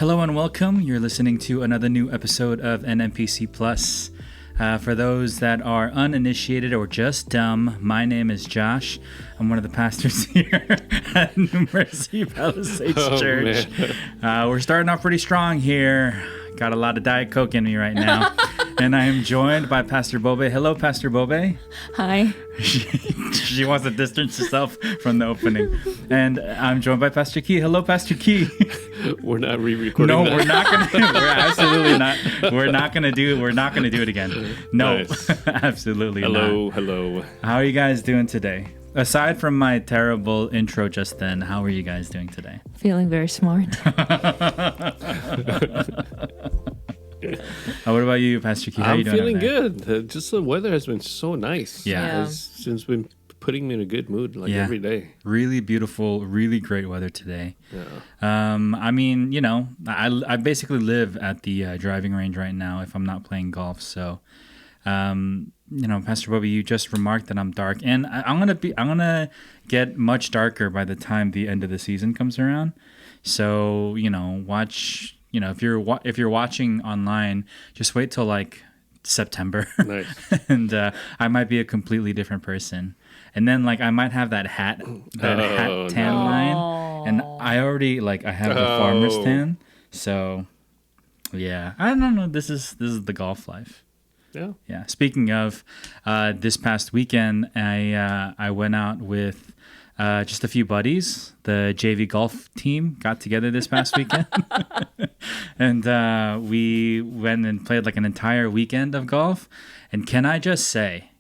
Hello and welcome. You're listening to another new episode of NMPC Plus. For those that are uninitiated or just dumb, my name is Josh. I'm one of the pastors here at New Mercy Palisades Church. We're starting off pretty strong here. Got a lot of Diet Coke in me right now. And I am joined by Pastor Bobe. Hello, Pastor Bobe. Hi. She wants to distance herself from the opening. And I'm joined by Pastor Key. Hello, Pastor Key. We're not re-recording. No, that. we're not gonna. We're absolutely not. We're not gonna do. We're not gonna do it again. No, Nice. absolutely Hello, not. hello. How are you guys doing today? Aside from my terrible intro just then, how are you guys doing today? Feeling very smart. What about you, Pastor Key? How I'm you doing? feeling over there? good. Just the weather has been so nice. Yeah. It's been putting me in a good mood every day. Really beautiful, really great weather today. Yeah. I mean, you know, I basically live at the driving range right now if I'm not playing golf. So, you know, Pastor Bobby, you just remarked that I'm dark, and I'm gonna get much darker by the time the end of the season comes around. So, you know, watch. You know, if you're watching online, just wait till like September, Nice. and I might be a completely different person. And then like I might have that hat tan no. line, and I already I have the farmer's tan. So yeah, I don't know. This is the golf life. Yeah. Yeah. Speaking of, this past weekend, I went out with just a few buddies. The JV golf team got together this past weekend, and we went and played like an entire weekend of golf. And can I just say,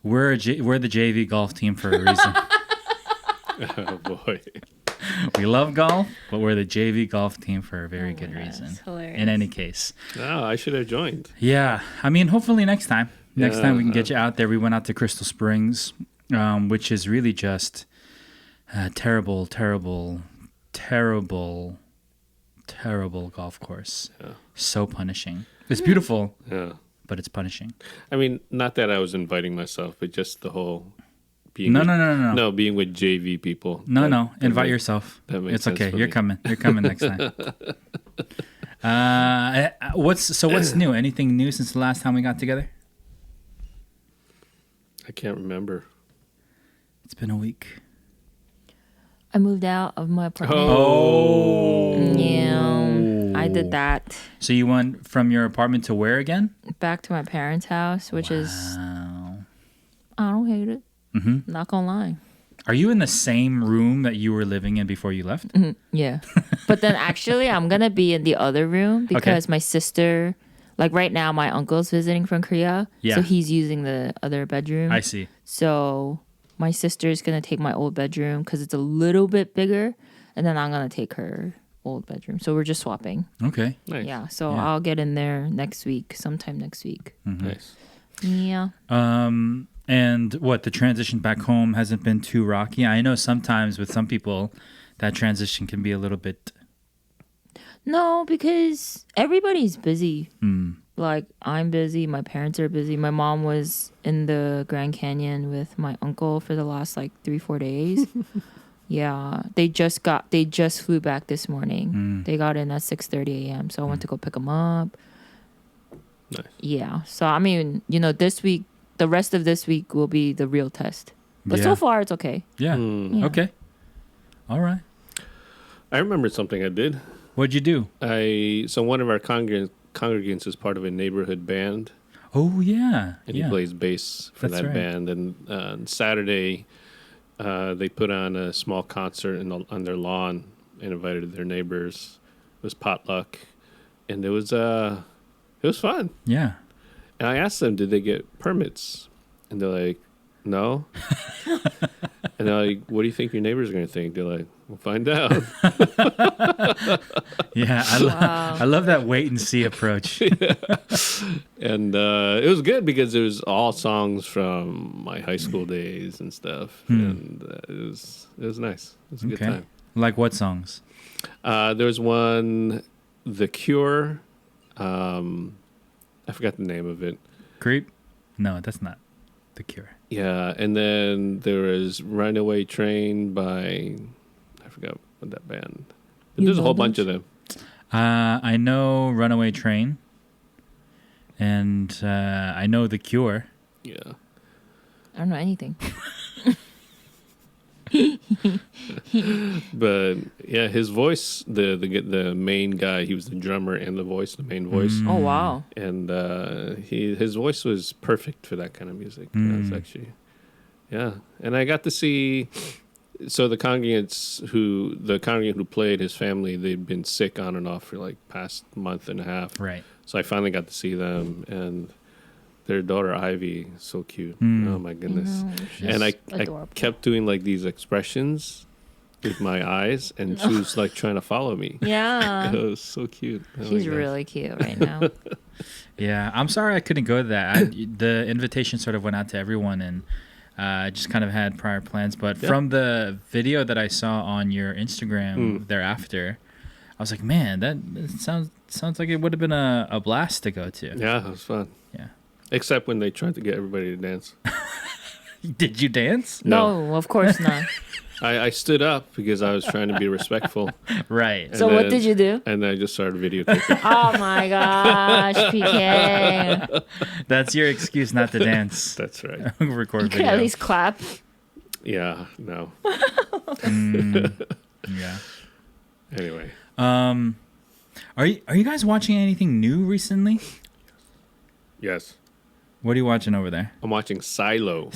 we're the JV golf team for a reason. Oh boy. We love golf, but we're the JV golf team for a very good reason. That's hilarious. In any case. Oh, I should have joined. Yeah, I mean, hopefully next time. Next Yeah. time we can get you out there. We went out to Crystal Springs, which is really just terrible golf course. Yeah. So punishing. It's beautiful, Yeah. but it's punishing. I mean, not that I was inviting myself, but just the whole being No, with, no. No, being with JV people. No. That Invite makes- yourself. that makes It's sense okay. for You're me. coming. You're coming next time. What's new? Anything new since the last time we got together? I can't remember. It's been a week. I moved out of my apartment. Oh. Yeah, I did that. So you went from your apartment to where again? Back to my parents' house, which is, Wow. I don't hate it. Mm-hmm. Not gonna lie. Are you in the same room that you were living in before you left? Yeah. But then actually, I'm gonna be in the other room because my sister, like right now, my uncle's visiting from Korea. Yeah. So he's using the other bedroom. I see. So my sister's gonna take my old bedroom because it's a little bit bigger, and then I'm gonna take her old bedroom. So we're just swapping. Okay. Nice. Yeah. So Yeah. I'll get in there next week, sometime next week. Nice. Yeah. And what, the transition back home hasn't been too rocky? I know sometimes with some people that transition can be a little bit. No, because everybody's busy. Mm. Like I'm busy. My parents are busy. My mom was in the Grand Canyon with my uncle for the last like 3-4 days. Yeah, they just flew back this morning. They got in at 6:30 a.m. So I went to go pick them up. Nice. Yeah. So I mean, you know, this week, the rest of this week will be the real test. But Yeah. so far, it's okay. Yeah. Yeah. Okay. All right. I remembered something I did. What'd you do? So one of our congregants is part of a neighborhood band, Oh, yeah. and yeah. he plays bass for That's that right. band. And on Saturday, they put on a small concert on their lawn and invited their neighbors. It was potluck, and it was fun. Yeah. And I asked them, did they get permits? And they're like, no. And they're like, what do you think your neighbors are going to think? They're like, we'll find out. Yeah. I love that wait and see approach. And it was good because it was all songs from my high school days and stuff. And it was nice. It was a good Okay. time. Like what songs? There was one, The Cure. I forgot the name of it. Creep? No, that's not The Cure. Yeah, and then there was Runaway Train by, I forgot what that band. There's a know whole bunch those? of them. I know Runaway Train, and I know The Cure. Yeah. I don't know anything. But yeah, his voice, the main guy, he was the drummer and the main voice, Oh wow. and his voice was perfect for that kind of music. That's actually, yeah. And I got to see, so the congregant who played, his family, they'd been sick on and off for like past month and a half. Right. So I finally got to see them, and their daughter Ivy, so cute. Oh my goodness. No, she's And I adorable. kept doing like these expressions with my eyes, and she was like trying to follow me. Yeah. It was so cute. Oh my She's gosh. really cute right now. Yeah, I'm sorry I couldn't go to that. The invitation sort of went out to everyone, and I just kind of had prior plans. But Yeah. from the video that I saw on your Instagram thereafter, I was like, man, that sounds like it would have been a blast to go to. Yeah, it was fun. Yeah. Except when they tried to get everybody to dance. Did you dance? No, of course not. I stood up because I was trying to be respectful. Right. And So what then- did you do? And then I just started videotaping. Oh my gosh, PK. That's your excuse not to dance. That's right. Record You could video. at least clap. Yeah, no. Yeah. Anyway. Are you guys watching anything new recently? Yes. What are you watching over there? I'm watching Silo.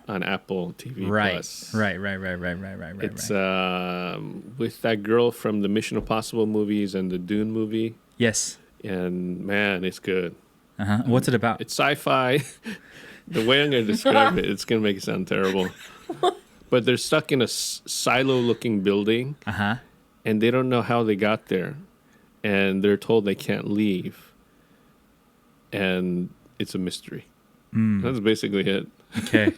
on Apple TV Right. Plus. Right. It's with that girl from the Mission Impossible movies and the Dune movie. Yes. And man, it's good. What's it about? It's sci-fi. The way I'm going to describe it, it's going to make it sound terrible. But they're stuck in a silo-looking building, and they don't know how they got there. And they're told they can't leave. And it's a mystery. That's basically it. Okay.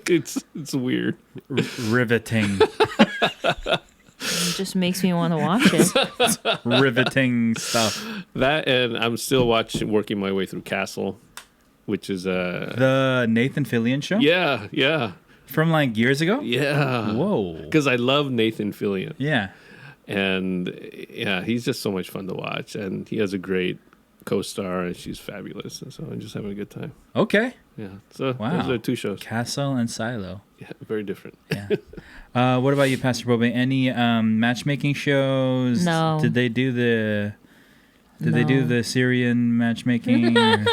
It's weird. Riveting. It just makes me want to watch it. Riveting stuff. That, and I'm still working my way through Castle, which is The Nathan Fillion show? yeah. From like years ago? Yeah. Whoa. Because I love Nathan Fillion. Yeah. And yeah, he's just so much fun to watch. And he has a great co-star, and she's fabulous. And so I'm just having a good time. Okay. Yeah. So Wow. those are two shows. Castle and Silo. Yeah, very different. Yeah. What about you, Pastor Bobe? Any matchmaking shows? No. Did they do the Syrian matchmaking? or-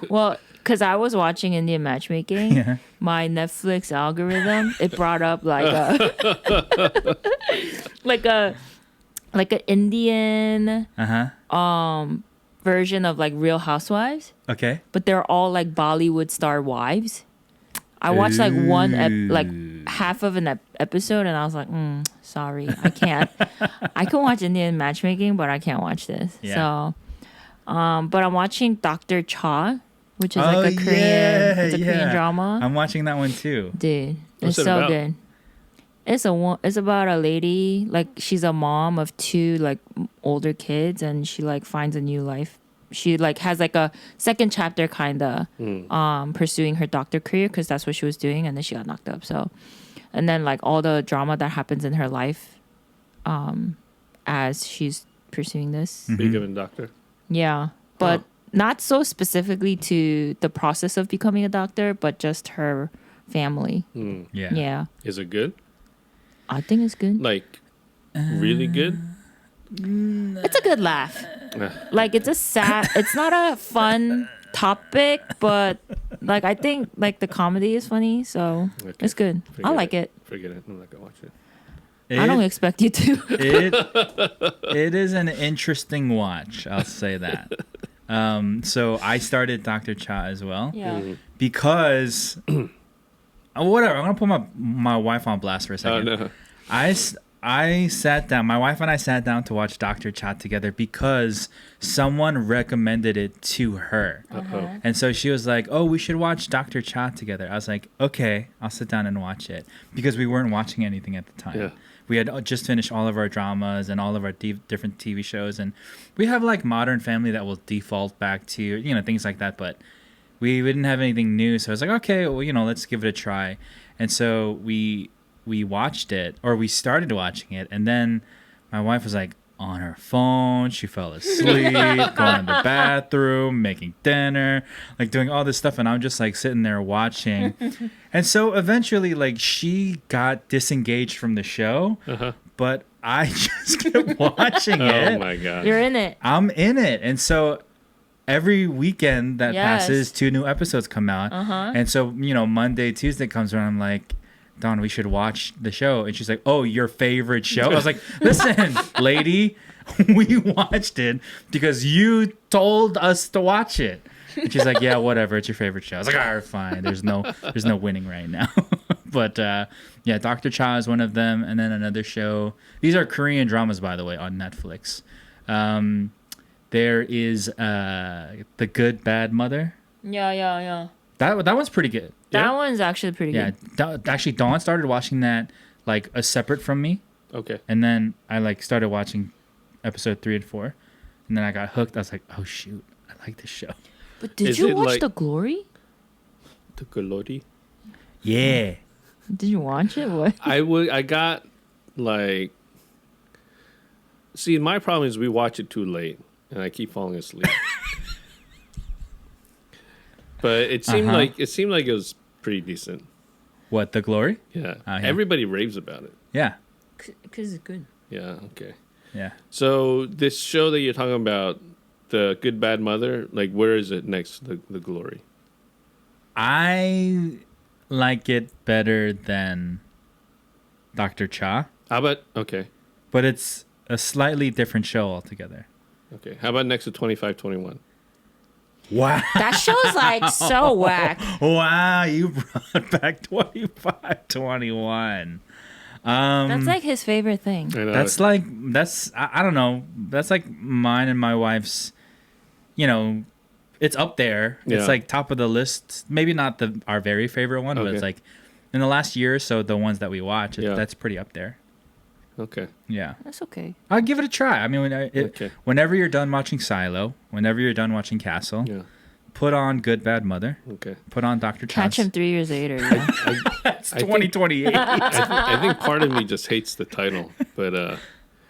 Well, because I was watching Indian matchmaking, Yeah. my Netflix algorithm, it brought up like a Indian version of like Real Housewives, Okay. but they're all like Bollywood star wives. I watched like like half of an episode, and I was like, sorry, I can't. I can watch Indian matchmaking, but I can't watch this. Yeah. So, but I'm watching Dr. Cha, which is like a Korean drama. I'm watching that one too. Dude, What's it's it so about? good. It's about a lady, like she's a mom of two like older kids, and she like finds a new life. She like has like a second chapter kind of pursuing her doctor career, because that's what she was doing, and then she got knocked up. So, and then like all the drama that happens in her life as she's pursuing this. Becoming doctor. Yeah, but not so specifically to the process of becoming a doctor, but just her family. Yeah. Yeah, Is it good? I think it's good. Like, really good? It's a good laugh. Like it's not a fun topic, but like I think like the comedy is funny, so Okay. it's good. I Forget like it. Forget it. I'm not going to watch it. I don't expect you to. It is an interesting watch. I'll say that. So I started Dr. Cha as well Yeah. because whatever. I'm gonna put my wife on blast for a Oh, second. no. I sat down. My wife and I sat down to watch Dr. Cha together because someone recommended it to her. Uh-oh. And so she was like, "Oh, we should watch Dr. Cha together." I was like, "Okay, I'll sit down and watch it," because we weren't watching anything at the time. Yeah. We had just finished all of our dramas and all of our different TV shows, and we have like Modern Family that will default back to things like that. But we didn't have anything new, so I was like, "Okay, well, let's give it a try." And so we watched it, or we started watching it, and then My wife was like on her phone. She fell asleep, going to the bathroom, making dinner, like doing all this stuff. And I'm just like sitting there watching. And so eventually, like, she got disengaged from the show, but I just kept watching it. Oh my god. You're in it. I'm in it. And so every weekend that Yes. passes, 2 new episodes come out. And so, Monday, Tuesday comes around, I'm like, Dawn, we should watch the show. And she's like, oh, your favorite show? I was like, listen, lady, we watched it because you told us to watch it. And she's like, yeah, whatever. It's your favorite show. I was like, all right, fine. There's no winning right now. But yeah, Dr. Cha is one of them. And then another show. These are Korean dramas, by the way, on Netflix. There is The Good Bad Mother. Yeah. That one's pretty good. That one's actually pretty Yeah, good. actually, Dawn started watching that like a separate from me, Okay. and then I like started watching episode 3 and 4, and then I got hooked. I was like, oh shoot, I like this show. But did Is you it watch like- The Glory? The Golodi. Yeah, Did you watch it? What? I got like. See, my problem is we watch it too late, and I keep falling asleep. But it seemed like it was pretty decent. what, The Glory? Yeah. Yeah. Everybody raves about it. Yeah, Because it's good. Yeah. Okay. yeah. So this show that you're talking about, The Good Bad Mother, like where is it next to the Glory? I like it better than Dr. Cha, How about okay? but it's a slightly different show altogether. Okay. How about next to 2521? Wow. That show's like so whack. Wow, you brought back 25-21. That's like his favorite thing. I know. I don't know. That's like mine and my wife's, it's up there. Yeah. It's like top of the list. Maybe not our very favorite one, but it's Okay. like in the last year or so, the ones that we watch, Yeah. that's pretty up there. Okay. Yeah. That's okay. I'll give it a try. I mean, Okay. whenever you're done watching Silo, whenever you're done watching Castle, Yeah. put on Good Bad Mother, Okay. put on Dr. Catch Chance. him 3 years later. Yeah. It's I think- 2028. I think part of me just hates the title, but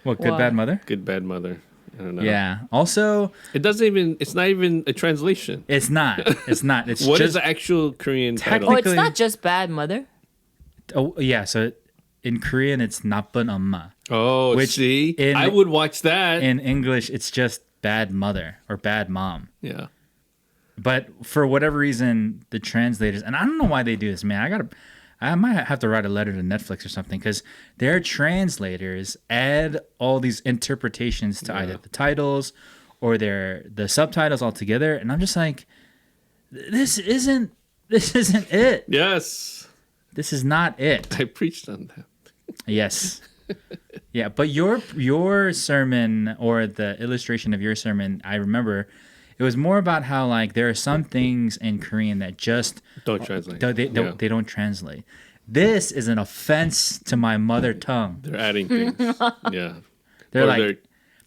What, Good Why? Bad Mother? Good Bad Mother. I don't know. Yeah. Also, It doesn't even. It's not even a translation. it's not. It's not. It's What is just the actual Korean title? Oh, it's Technically- not just Bad Mother. Oh yeah, so in Korean it's 나쁜 엄마. Oh, Which see, in- I would watch that. In English it's just bad mother or bad mom. Yeah. But for whatever reason the translators, and I don't know why they do this, man. I might have to write a letter to Netflix or something, because their translators add all these interpretations to either the titles or the subtitles all together, and I'm just like, this isn't it. Yes, This is not it. I preached on that. Yes. Yeah, but your sermon, or the illustration of your sermon, I remember it was more about how like there are some things in Korean that just Don't translate. they don't translate. This is an offense to my mother tongue. They're adding things. Yeah. They're Or like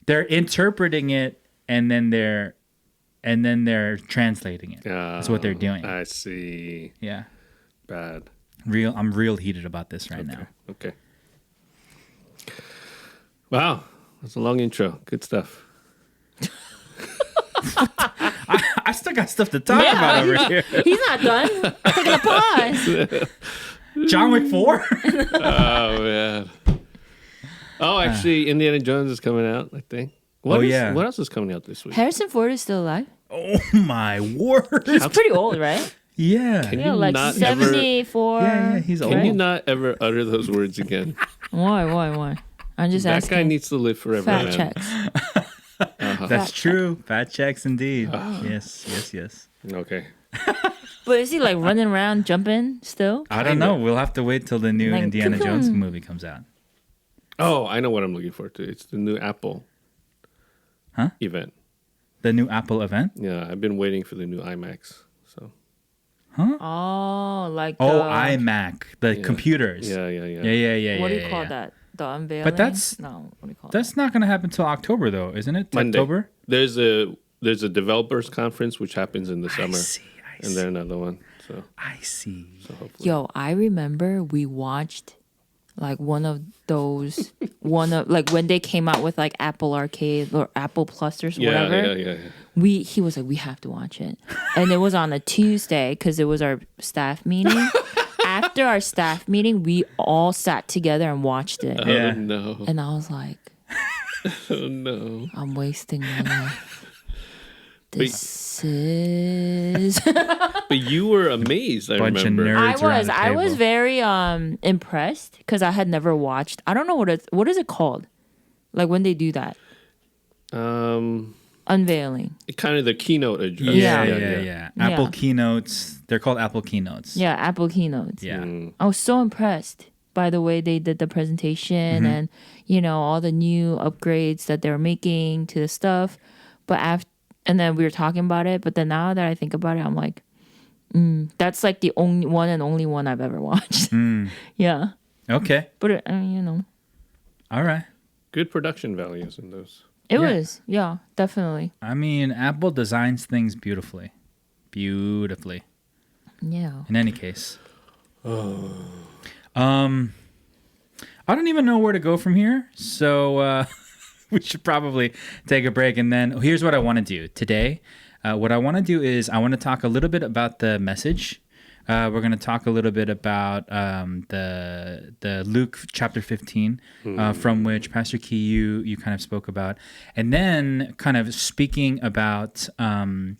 they're interpreting it and then they're translating it. That's what they're doing. I see. Yeah. Bad. I'm real heated about this right now. Okay. Wow, that's a long intro. Good stuff. I still got stuff to talk about over here. He's not done. Taking a pause. John Wick 4? Oh man. Oh, actually, Indiana Jones is coming out, I think. What else is coming out this week? Harrison Ford is still alive. Oh my word. He's pretty old, right? Yeah. Can Yeah, you like not ever? 74. Yeah, he's old. Can you not ever utter those words again? Why? I'm just That asking. guy needs to live forever. fact man. checks. That's Fact true. Fat checks indeed. Yes. Okay. But is he like running around, jumping still? I don't know. We'll have to wait till the new Like, Indiana cocoon. Jones movie comes out. Oh, I know what I'm looking forward to. It's the new Apple Huh? event. The new Apple event? Yeah, I've been waiting for the new iMacs. So Oh, like the, iMac, the computers. yeah. Yeah. What do you call that? The unveiling? But that's- no. What do you call That's not going to happen till October, though, isn't it? Monday. October? There's a developers conference which happens in the summer, I and then another one. So I see. that? Yo, I remember we watched like one of like when they came out with like Apple Arcade or Apple Plus or whatever. Yeah. He was like, we have to watch it, and it was on a Tuesday because it was our staff meeting. After our staff meeting, we all sat together and watched it. Yeah. Oh no. And I was like, Oh no. I'm wasting my life. This is. But you were amazed, I Bunch of remember. nerds. around the I was table. very impressed because I had never watched. I don't know what is it called, like when they do that unveiling. Kind of the keynote address. Yeah. Apple Yeah. keynotes. They're called Apple keynotes. Yeah, Apple keynotes. Yeah. I was so impressed by the way they did the presentation and all the new upgrades that they're making to the stuff. But and then we were talking about it. But then now that I think about it, I'm like, that's like the only one I've ever watched. Yeah, Okay. but All right. Good production values in those. it Yeah. was definitely I mean, Apple designs things beautifully. Beautifully. yeah. In any case. I don't even know where to go from here. So we should probably take a break. And then here's what I want to do today. What I want to do is I want to talk a little bit about the message. We're going to talk a little bit about the Luke chapter 15, from which Pastor Key you kind of spoke about, and then kind of speaking about Netflix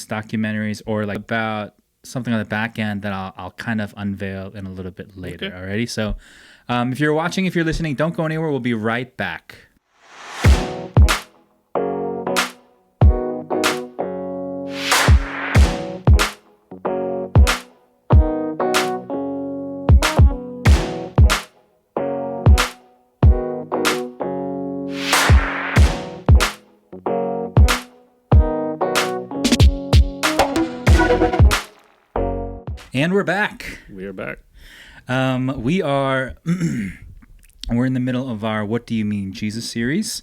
documentaries or like about something on the back end that I'll kind of unveil in a little bit later. Okay. Alrighty, so if you're watching, if you're listening, don't go anywhere. We'll be right back. And we're back. We are back. We are we're in the middle of our "What Do You Mean, Jesus" series.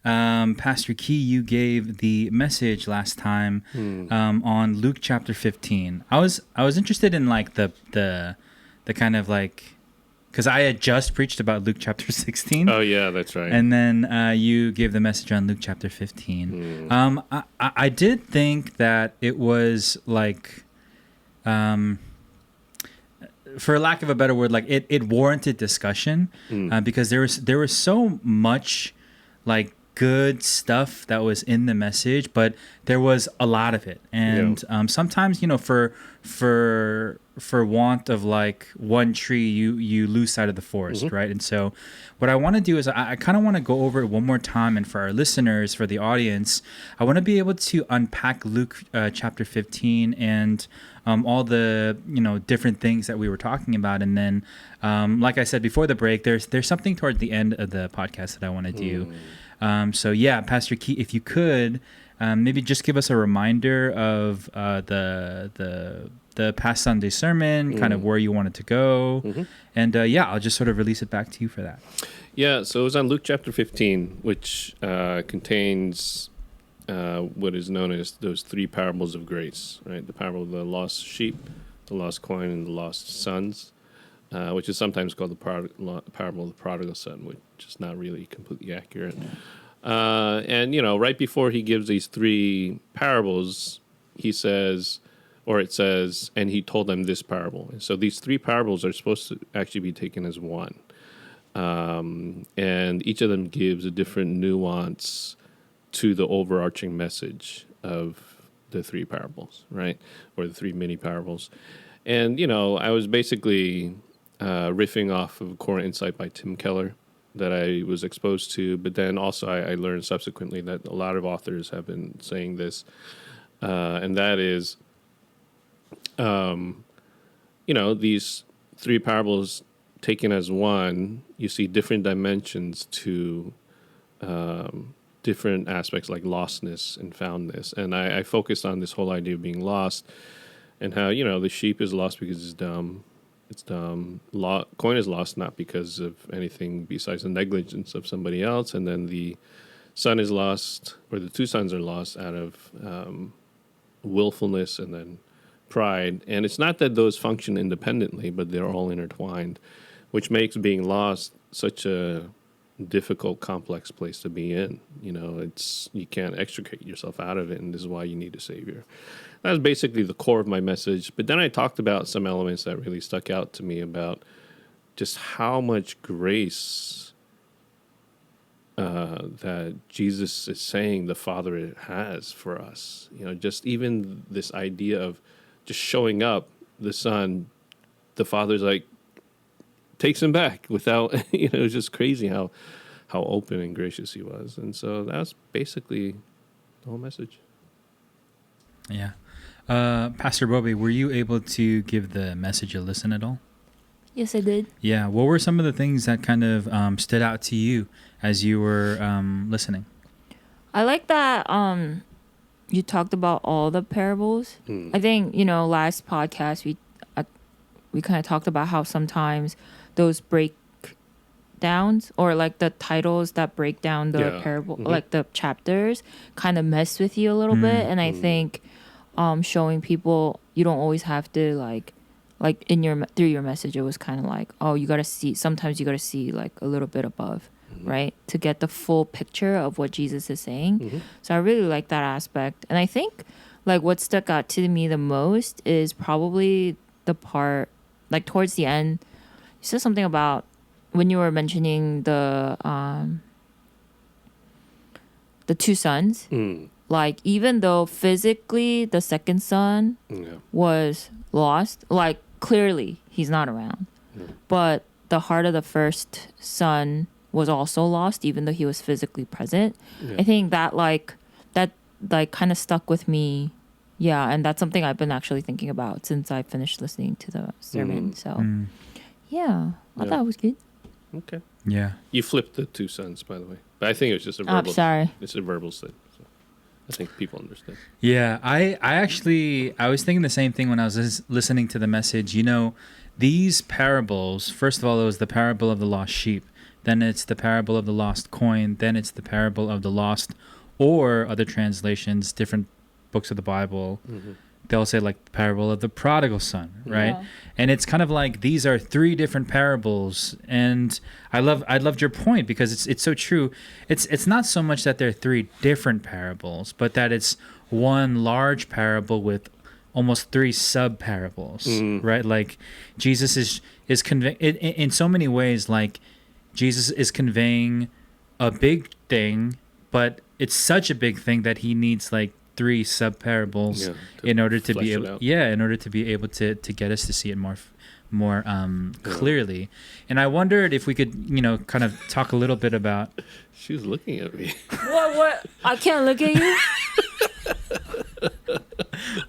Pastor Key, you gave the message last time on Luke chapter 15. I was interested in like the kind of like, because I had just preached about Luke chapter 16. Oh yeah, that's right. And then you gave the message on Luke chapter 15. I did think that it was like, for lack of a better word, like it warranted discussion because there was so much like good stuff that was in the message, but there was a lot of it, and sometimes for want of like one tree, you lose sight of the forest, right? And so what I want to do is I kind of want to go over it one more time, and for our listeners, for the audience, I want to be able to unpack Luke chapter 15 and all the different things that we were talking about, and then like I said before the break, there's something toward the end of the podcast that I want to do. So yeah, Pastor Key, if you could maybe just give us a reminder of the past Sunday sermon, kind of where you wanted to go, and I'll just sort of release it back to you for that. Yeah, so it was on Luke chapter 15, which contains what is known as those three parables of grace, right? The parable of the lost sheep, the lost coin, and the lost sons, which is sometimes called the parable of the prodigal son, which is not really completely accurate. And, right before he gives these three parables, he says, or it says, and he told them this parable. And so these three parables are supposed to actually be taken as one. And each of them gives a different nuance to the overarching message of the three parables, right? Or the three mini parables. And, I was basically riffing off of Core Insight by Tim Keller that I was exposed to, but then also I learned subsequently that a lot of authors have been saying this, and that is, these three parables taken as one, you see different dimensions to different aspects like lostness and foundness. And I focused on this whole idea of being lost and how, the sheep is lost because it's dumb. It's dumb. Coin is lost not because of anything besides the negligence of somebody else. And then the son is lost, or the two sons are lost out of willfulness and then pride. And it's not that those function independently, but they're all intertwined, which makes being lost such a difficult, complex place to be in. You know, you can't extricate yourself out of it, and this is why you need a savior. That was basically the core of my message. But then I talked about some elements that really stuck out to me about just how much grace that Jesus is saying the Father has for us. You know, just even this idea of just showing up, the Son, the Father's like, takes him back without, it was just crazy how open and gracious he was. And so that's basically the whole message. Yeah. Pastor Bobby, were you able to give the message a listen at all? Yes, I did. Yeah. What were some of the things that kind of stood out to you as you were listening? I like that you talked about all the parables. I think, last podcast we kind of talked about how sometimes those breakdowns or like the titles that break down the parable, like the chapters, kind of mess with you a little bit. And I think showing people you don't always have to like through your message, it was kind of like, oh, sometimes you got to see like a little bit above, right, to get the full picture of what Jesus is saying. So I really like that aspect. And I think like what stuck out to me the most is probably the part like towards the end. You said something about when you were mentioning the two sons. Like, even though physically the second son was lost, like, clearly he's not around. But the heart of the first son was also lost, even though he was physically present. I think that kind of stuck with me. Yeah, and that's something I've been actually thinking about since I finished listening to the sermon. So, yeah, I thought it was good. Okay. Yeah. You flipped the two sons, by the way. But I think it was just a verbal. I'm sorry. It's a verbal thing. So I think people understood. Yeah, I was thinking the same thing when I was listening to the message. You know, these parables, first of all, it was the parable of the lost sheep. Then it's the parable of the lost coin. Then it's the parable of the lost, or other translations, different books of the Bible. They'll say like the parable of the prodigal son, right? Yeah. And it's kind of like these are three different parables. And I loved your point because it's so true. It's not so much that they're three different parables, but that it's one large parable with almost three sub parables, right? Like Jesus is conveying in so many ways. Like Jesus is conveying a big thing, but it's such a big thing that he needs like three sub parables in order to be able to get us to see it more clearly. And I wondered if we could kind of talk a little bit about. She was looking at me. What I can't look at you.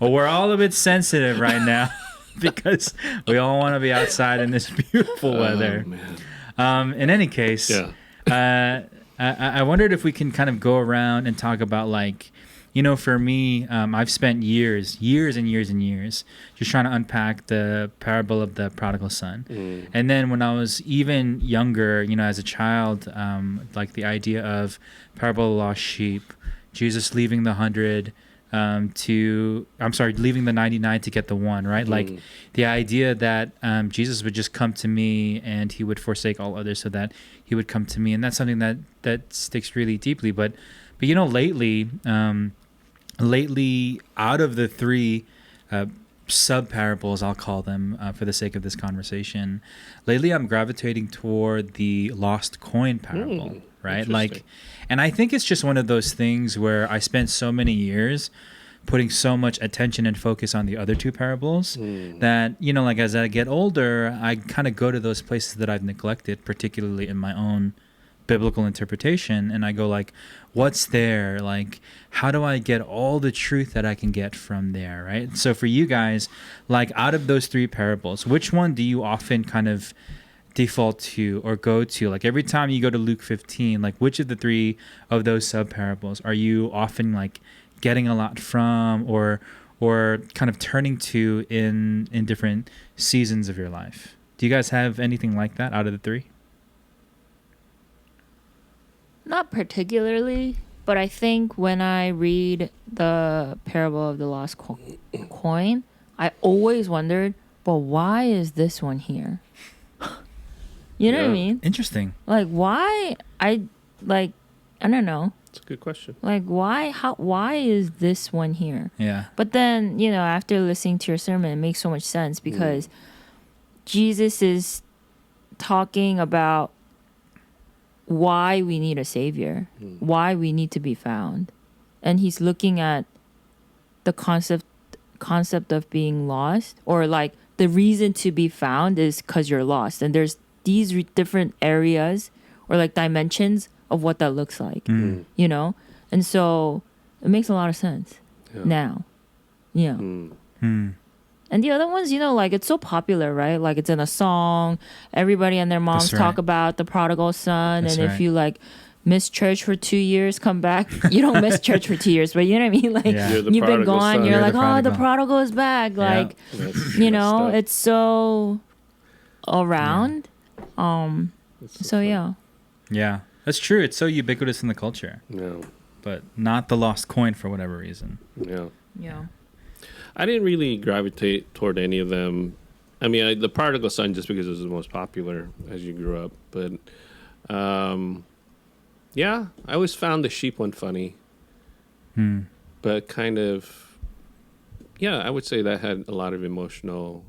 Well, we're all a bit sensitive right now because we all want to be outside in this beautiful weather. In any case, I wondered if we can kind of go around and talk about like, for me, I've spent years and years just trying to unpack the parable of the prodigal son. And then when I was even younger, as a child, like the idea of parable of the lost sheep, Jesus leaving the 100 leaving the 99 to get the one, right? Like the idea that Jesus would just come to me and he would forsake all others so that he would come to me. And that's something that sticks really deeply. But lately, out of the three sub parables, I'll call them for the sake of this conversation, lately I'm gravitating toward the lost coin parable, right? Like, and I think it's just one of those things where I spent so many years putting so much attention and focus on the other two parables that, like as I get older, I kind of go to those places that I've neglected, particularly in my own biblical interpretation, and I go like, what's there? Like, how do I get all the truth that I can get from there, right? So for you guys, like out of those three parables, which one do you often kind of default to or go to? Like every time you go to Luke 15, like which of the three of those sub parables are you often like getting a lot from or kind of turning to in different seasons of your life? Do you guys have anything like that out of the three? Not particularly, but I think when I read the parable of the lost coin, I always wondered, but why is this one here? You know what I Yeah. mean? Interesting. Like why I don't know. It's a good question. Like why is this one here? Yeah. But then, after listening to your sermon, it makes so much sense because Jesus is talking about why we need a savior, why we need to be found. And he's looking at the concept of being lost, or like the reason to be found is because you're lost. And there's these different areas or like dimensions of what that looks like, And so it makes a lot of sense now. Yeah. And the other ones, like it's so popular, right? Like it's in a song. Everybody and their moms That's right. talk about the prodigal son. That's and if right. you like miss church for 2 years, come back. You don't miss church for 2 years, but you know what I mean? Like Yeah. You're the you've been prodigal gone. son. You're You're like, the oh, the prodigal. prodigal is back. Yeah. Like, That's messed up. it's so around. That's So funny. yeah. Yeah. That's true. It's so ubiquitous in the culture, Yeah. but not the lost coin for whatever reason. Yeah. Yeah. I didn't really gravitate toward any of them. I mean, the prodigal son just because it was the most popular as you grew up. But, yeah, I always found the sheep one funny. But kind of, yeah, I would say that had a lot of emotional,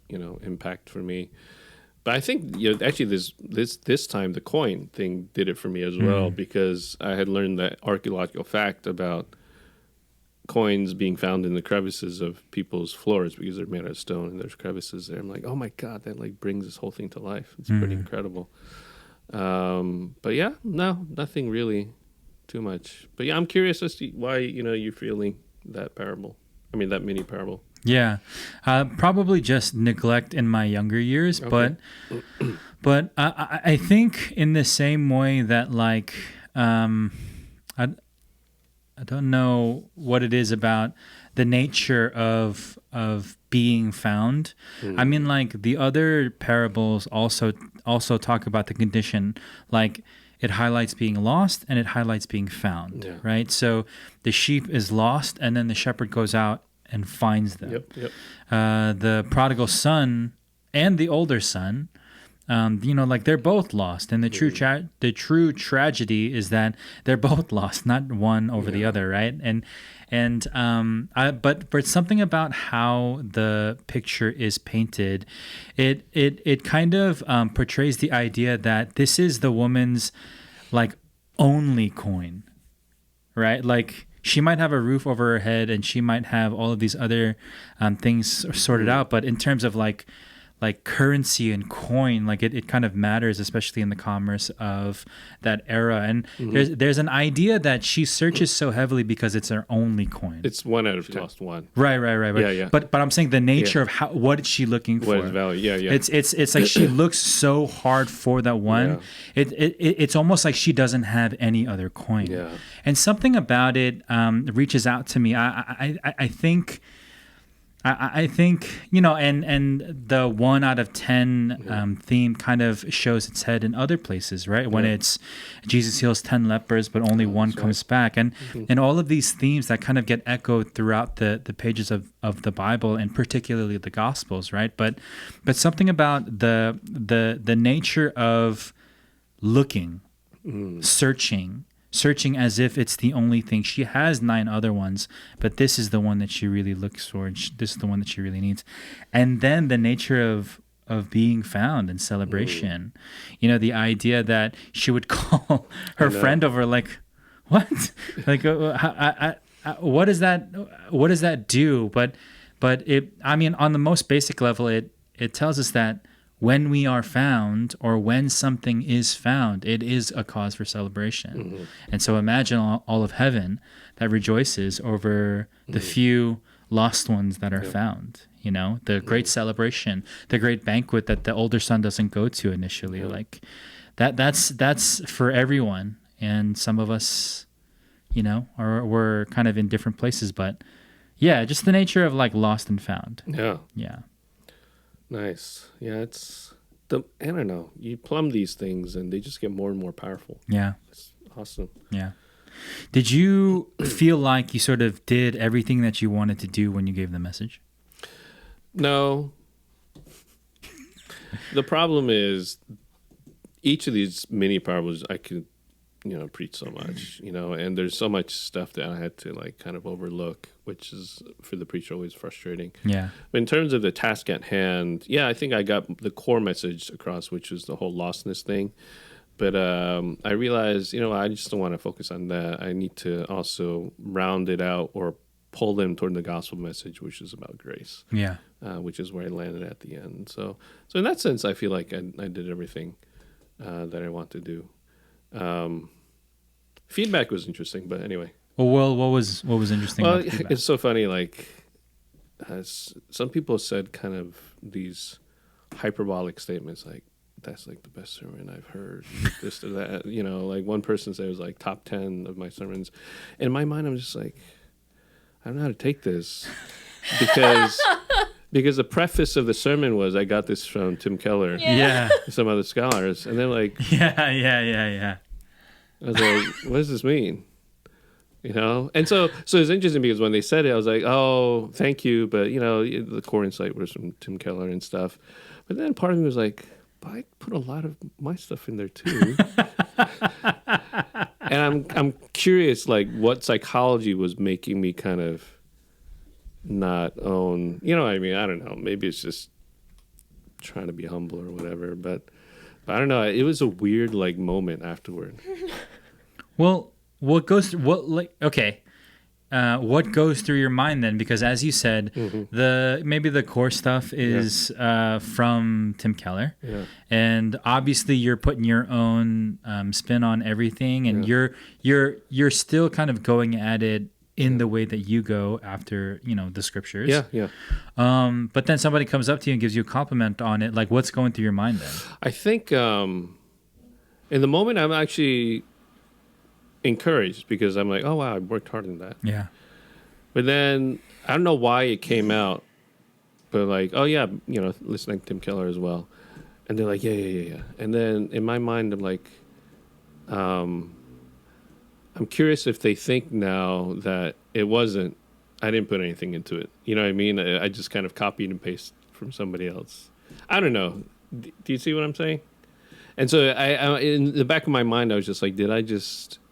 impact for me. But I think, actually this time the coin thing did it for me as well, because I had learned that archaeological fact about coins being found in the crevices of people's floors because they're made out of stone and there's crevices there. I'm like, oh my God, that like brings this whole thing to life. It's pretty incredible. But yeah, no, nothing really too much. But yeah, I'm curious as to why, you're feeling that parable. I mean, that mini parable. Yeah, probably just neglect in my younger years, Okay. but I think in the same way that like I don't know what it is about the nature of being found. I mean, like the other parables also talk about the condition, like it highlights being lost and it highlights being found, right? So the sheep is lost, and then the shepherd goes out and finds them. Yep. The prodigal son and the older son, like they're both lost, and the true tragedy is that they're both lost, not one over the other, right? But something about how the picture is painted, it kind of portrays the idea that this is the woman's like only coin, right? Like she might have a roof over her head and she might have all of these other things sorted out, but in terms of like currency and coin, like it kind of matters, especially in the commerce of that era. And there's an idea that she searches so heavily because it's her only coin. It's 1 out of 10. Lost one. Right. Yeah. But I'm saying the nature of what is she looking for? What is value? Yeah. It's like she looks so hard for that one. Yeah. It's almost like she doesn't have any other coin. Yeah. And something about it reaches out to me. I think. I think, and the 1 out of 10 theme kind of shows its head in other places, right? When it's Jesus heals 10 lepers, but only one comes back. And all of these themes that kind of get echoed throughout the pages of the Bible, and particularly the Gospels, right? But something about the nature of looking, searching as if it's the only thing. She has 9 other ones, but this is the one that she really looks for, and this is the one that she really needs. And then the nature of being found and celebration. The idea that she would call her friend over, like, what? Like, what does that do? But on the most basic level, it tells us that when we are found, or when something is found, it is a cause for celebration. And so imagine all of heaven that rejoices over the few lost ones that are found. The great celebration, the great banquet that the older son doesn't go to initially. Like that's for everyone. And some of us, we're kind of in different places, but yeah, just the nature of like lost and found. Yeah. Nice. Yeah, I don't know. You plumb these things and they just get more and more powerful. Yeah. It's awesome. Yeah. Did you feel like you sort of did everything that you wanted to do when you gave the message? No. The problem is each of these mini parables I could, preach so much, and there's so much stuff that I had to like kind of overlook, which is for the preacher always frustrating. Yeah. But in terms of the task at hand, yeah, I think I got the core message across, which was the whole lostness thing. But I realized, I just don't want to focus on that. I need to also round it out or pull them toward the gospel message, which is about grace. Yeah. Which is where I landed at the end. So in that sense, I feel like I did everything that I want to do. Feedback was interesting, but anyway. Well, what was interesting? Well, about feedback? it's so funny. Like, some people said, kind of these hyperbolic statements, like that's like the best sermon I've heard. This or that, like one person said it was like top 10 of my sermons. In my mind, I'm just like, I don't know how to take this because the preface of the sermon was I got this from Tim Keller, Yeah. some other scholars, and they're like, Yeah. I was like, what does this mean? And so it's interesting because when they said it, I was like, oh, thank you, but the core insight was from Tim Keller and stuff. But then part of me was like, but I put a lot of my stuff in there too. And I'm curious, like, what psychology was making me kind of not own, what I mean? I don't know. Maybe it's just trying to be humble or whatever, but I don't know. It was a weird, like, moment afterward. Well, what goes through what goes through your mind then? Because as you said, maybe the core stuff is from Tim Keller, and obviously you're putting your own spin on everything, and you're still kind of going at it in the way that you go after the scriptures. Yeah. But then somebody comes up to you and gives you a compliment on it. Like, what's going through your mind then? I think in the moment I'm actually encouraged because I'm like, oh wow, I worked hard on that. Yeah. But then I don't know why it came out, but like, oh yeah, listening to Tim Keller as well, and they're like, yeah. And then in my mind, I'm like, I'm curious if they think now that it wasn't, I didn't put anything into it. You know what I mean? I just kind of copied and pasted from somebody else. I don't know. Do you see what I'm saying? And so I in the back of my mind, I was just like,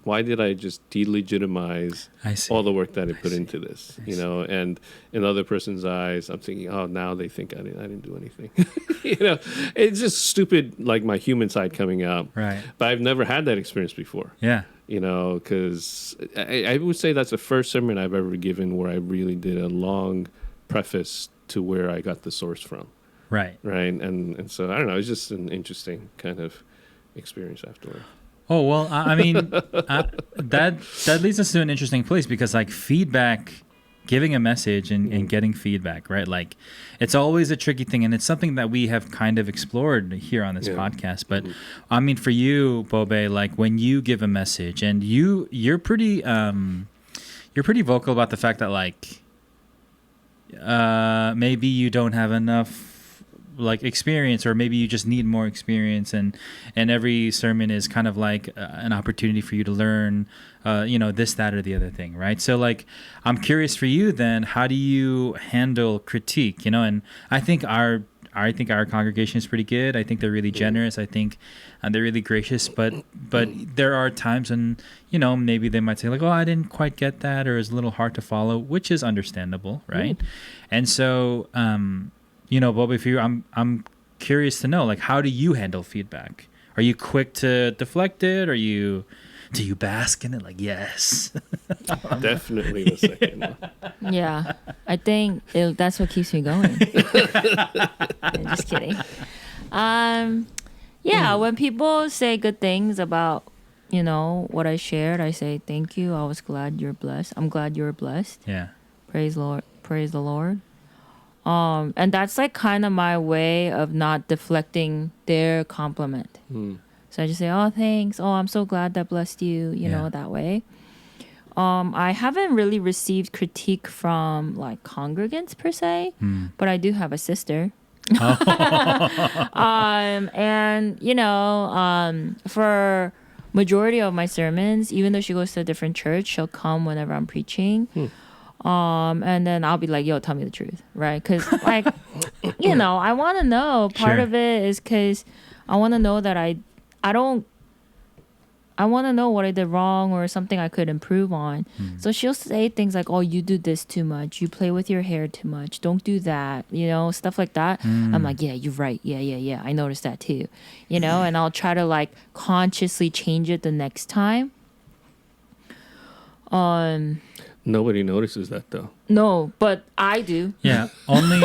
why did I just delegitimize all the work that I put into this? And in the other person's eyes, I'm thinking, oh, now they think I didn't do anything. It's just stupid, like my human side coming out. Right. But I've never had that experience before. Yeah. Because I would say that's the first sermon I've ever given where I really did a long preface to where I got the source from. Right. Right. And so, I don't know, it's just an interesting kind of experience afterward. Oh, well, I mean, that leads us to an interesting place because, like, feedback, giving a message and getting feedback, right? Like, it's always a tricky thing, and it's something that we have kind of explored here on this podcast. But, I mean, for you, Bobe, like, when you give a message, and you're pretty vocal about the fact that, like, maybe you don't have enough like experience, or maybe you just need more experience, and every sermon is kind of like an opportunity for you to learn this, that, or the other thing, right? So like, I'm curious for you then, how do you handle critique? And I think our congregation is pretty good. I think they're really generous. I think they're really gracious, but there are times when maybe they might say like, oh, I didn't quite get that, or it's a little hard to follow, which is understandable, right? And so Bobby, for you, I'm curious to know, like, how do you handle feedback? Are you quick to deflect it? Do you bask in it? Like, yes. Definitely the second one. Yeah, I think that's what keeps me going. I'm just kidding. When people say good things about what I shared, I say thank you. I was glad you're blessed. I'm glad you're blessed. Yeah. Praise the Lord. And that's like kind of my way of not deflecting their compliment. So I just say, oh, thanks. Oh, I'm so glad that blessed you, that way. I haven't really received critique from like congregants per se, but I do have a sister. For majority of my sermons, even though she goes to a different church, she'll come whenever I'm preaching. And then I'll be like, yo, tell me the truth, right? Because like, I want to know. Part Sure. of it is because I want to know that I don't. I want to know what I did wrong or something I could improve on. So she'll say things like, "Oh, you do this too much. You play with your hair too much. Don't do that." Stuff like that. I'm like, "Yeah, you're right. Yeah. I noticed that too." And I'll try to like consciously change it the next time. Nobody notices that though. No, but I do. Yeah, only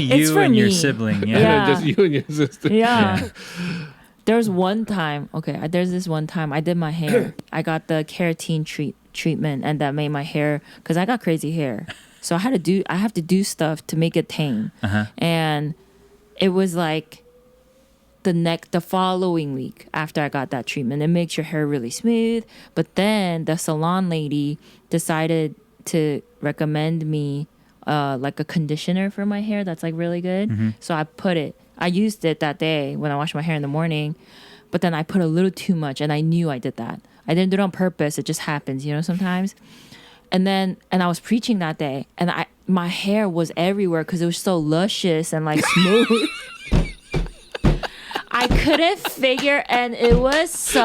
It's you for and your me. sibling. Yeah. Yeah. Just you and your sister. Yeah. There's one time, there's this one time I did my hair. I got the keratin treatment, and that made my hair, because I got crazy hair. So I have to do stuff to make it tame. And it was like the following week after I got that treatment. It makes your hair really smooth. But then the salon lady decided to recommend me like a conditioner for my hair that's like really good. So I used it that day when I washed my hair in the morning, but then I put a little too much, and I knew I did that. I didn't do it on purpose. It just happens, sometimes. And I was preaching that day, and my hair was everywhere because it was so luscious and like smooth. I couldn't figure, and it was so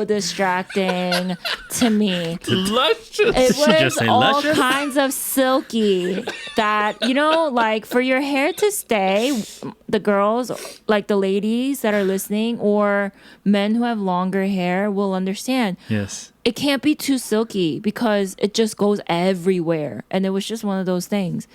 distracting to me. Luscious. It Did she just was say all luscious? kinds of silky that, like for your hair to stay, the girls, like the ladies that are listening, or men who have longer hair will understand. Yes. It can't be too silky because it just goes everywhere. And it was just one of those things.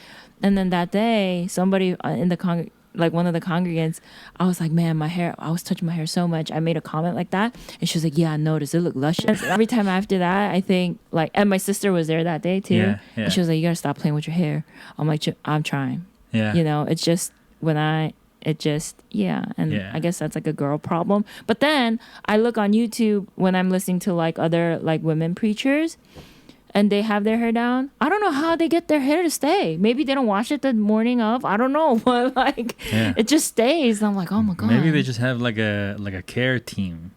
And then that day, somebody in the like one of the congregants, I was like, man, I was touching my hair so much. I made a comment like that. And she was like, yeah, I noticed. It looked luscious. Every time after that, I think and my sister was there that day too. Yeah. And she was like, you got to stop playing with your hair. I'm like, I'm trying. Yeah. It's just And I guess that's like a girl problem. But then I look on YouTube when I'm listening to like other like women preachers, and they have their hair down. I don't know how they get their hair to stay. Maybe they don't wash it the morning of. I don't know, but like it just stays. And I'm like, oh my god. Maybe they just have like a care team.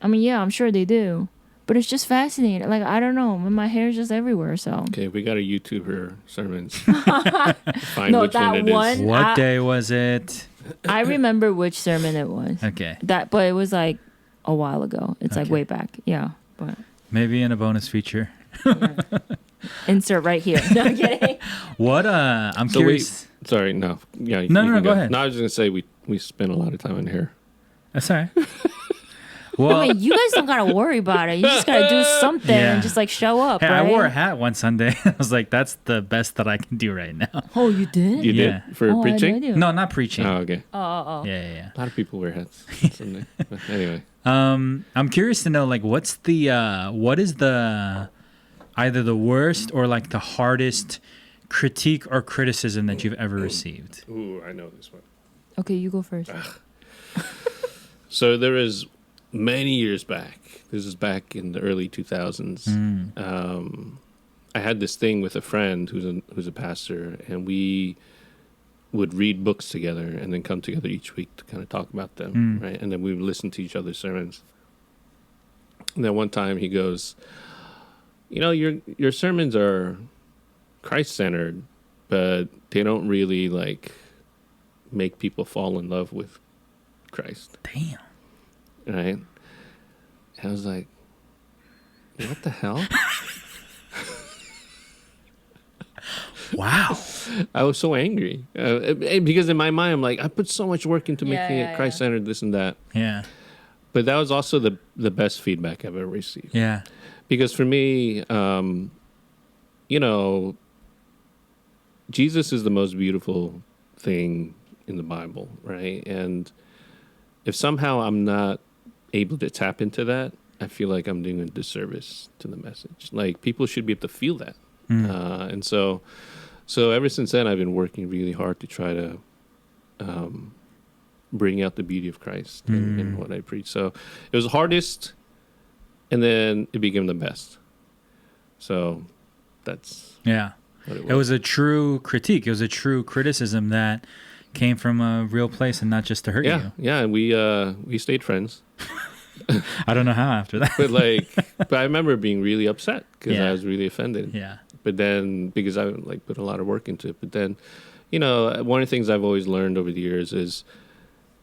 I mean, yeah, I'm sure they do, but it's just fascinating. Like I don't know, my hair is just everywhere. So Okay, we got to YouTube her sermons. Find No, which that one it is. one- What day was it? I remember which sermon it was. Okay. But it was like a while ago. It's like Okay. way back. Yeah, but. Maybe in a bonus feature. Insert right here. No, I'm kidding. What? I'm So curious. Sorry, no. Yeah. No, you no, can go ahead. No, I was going to say we spent a lot of time on hair. That's all right. Well, I mean, you guys don't gotta worry about it. You just gotta do something Yeah. and just like show up, hey, right? I wore a hat one Sunday. I was like, that's the best that I can do right now. Oh, you did? You Yeah. did? For Oh, I had no preaching? idea. No, not preaching. Oh, okay. Oh. Yeah. A lot of people wear hats. Sunday. But anyway. I'm curious to know, like, what is the either the worst or like the hardest critique or criticism that you've ever received? Ooh, I know this one. Okay, you go first. So there was many years back. This is back in the early 2000s. I had this thing with a friend who's a pastor, and we would read books together and then come together each week to kind of talk about them, right? And then we would listen to each other's sermons. And then one time he goes, your sermons are Christ-centered, but they don't really like make people fall in love with Christ. Damn. Right? And I was like, what the hell? Wow. I was so angry. Because in my mind, I'm like, I put so much work into making it Christ-centered, this and that. Yeah. But that was also the best feedback I've ever received. Yeah. Because for me, Jesus is the most beautiful thing in the Bible, right? And if somehow I'm not able to tap into that, I feel like I'm doing a disservice to the message. Like, people should be able to feel that. And so ever since then, I've been working really hard to try to bring out the beauty of Christ in what I preach. So it was the hardest, and then it became the best. So that's Yeah. what It was a true critique. It was a true criticism that came from a real place and not just to hurt you. Yeah, and we stayed friends. I don't know how after that. But I remember being really upset because Yeah. I was really offended. Yeah. But then, because I like put a lot of work into it, but then, one of the things I've always learned over the years is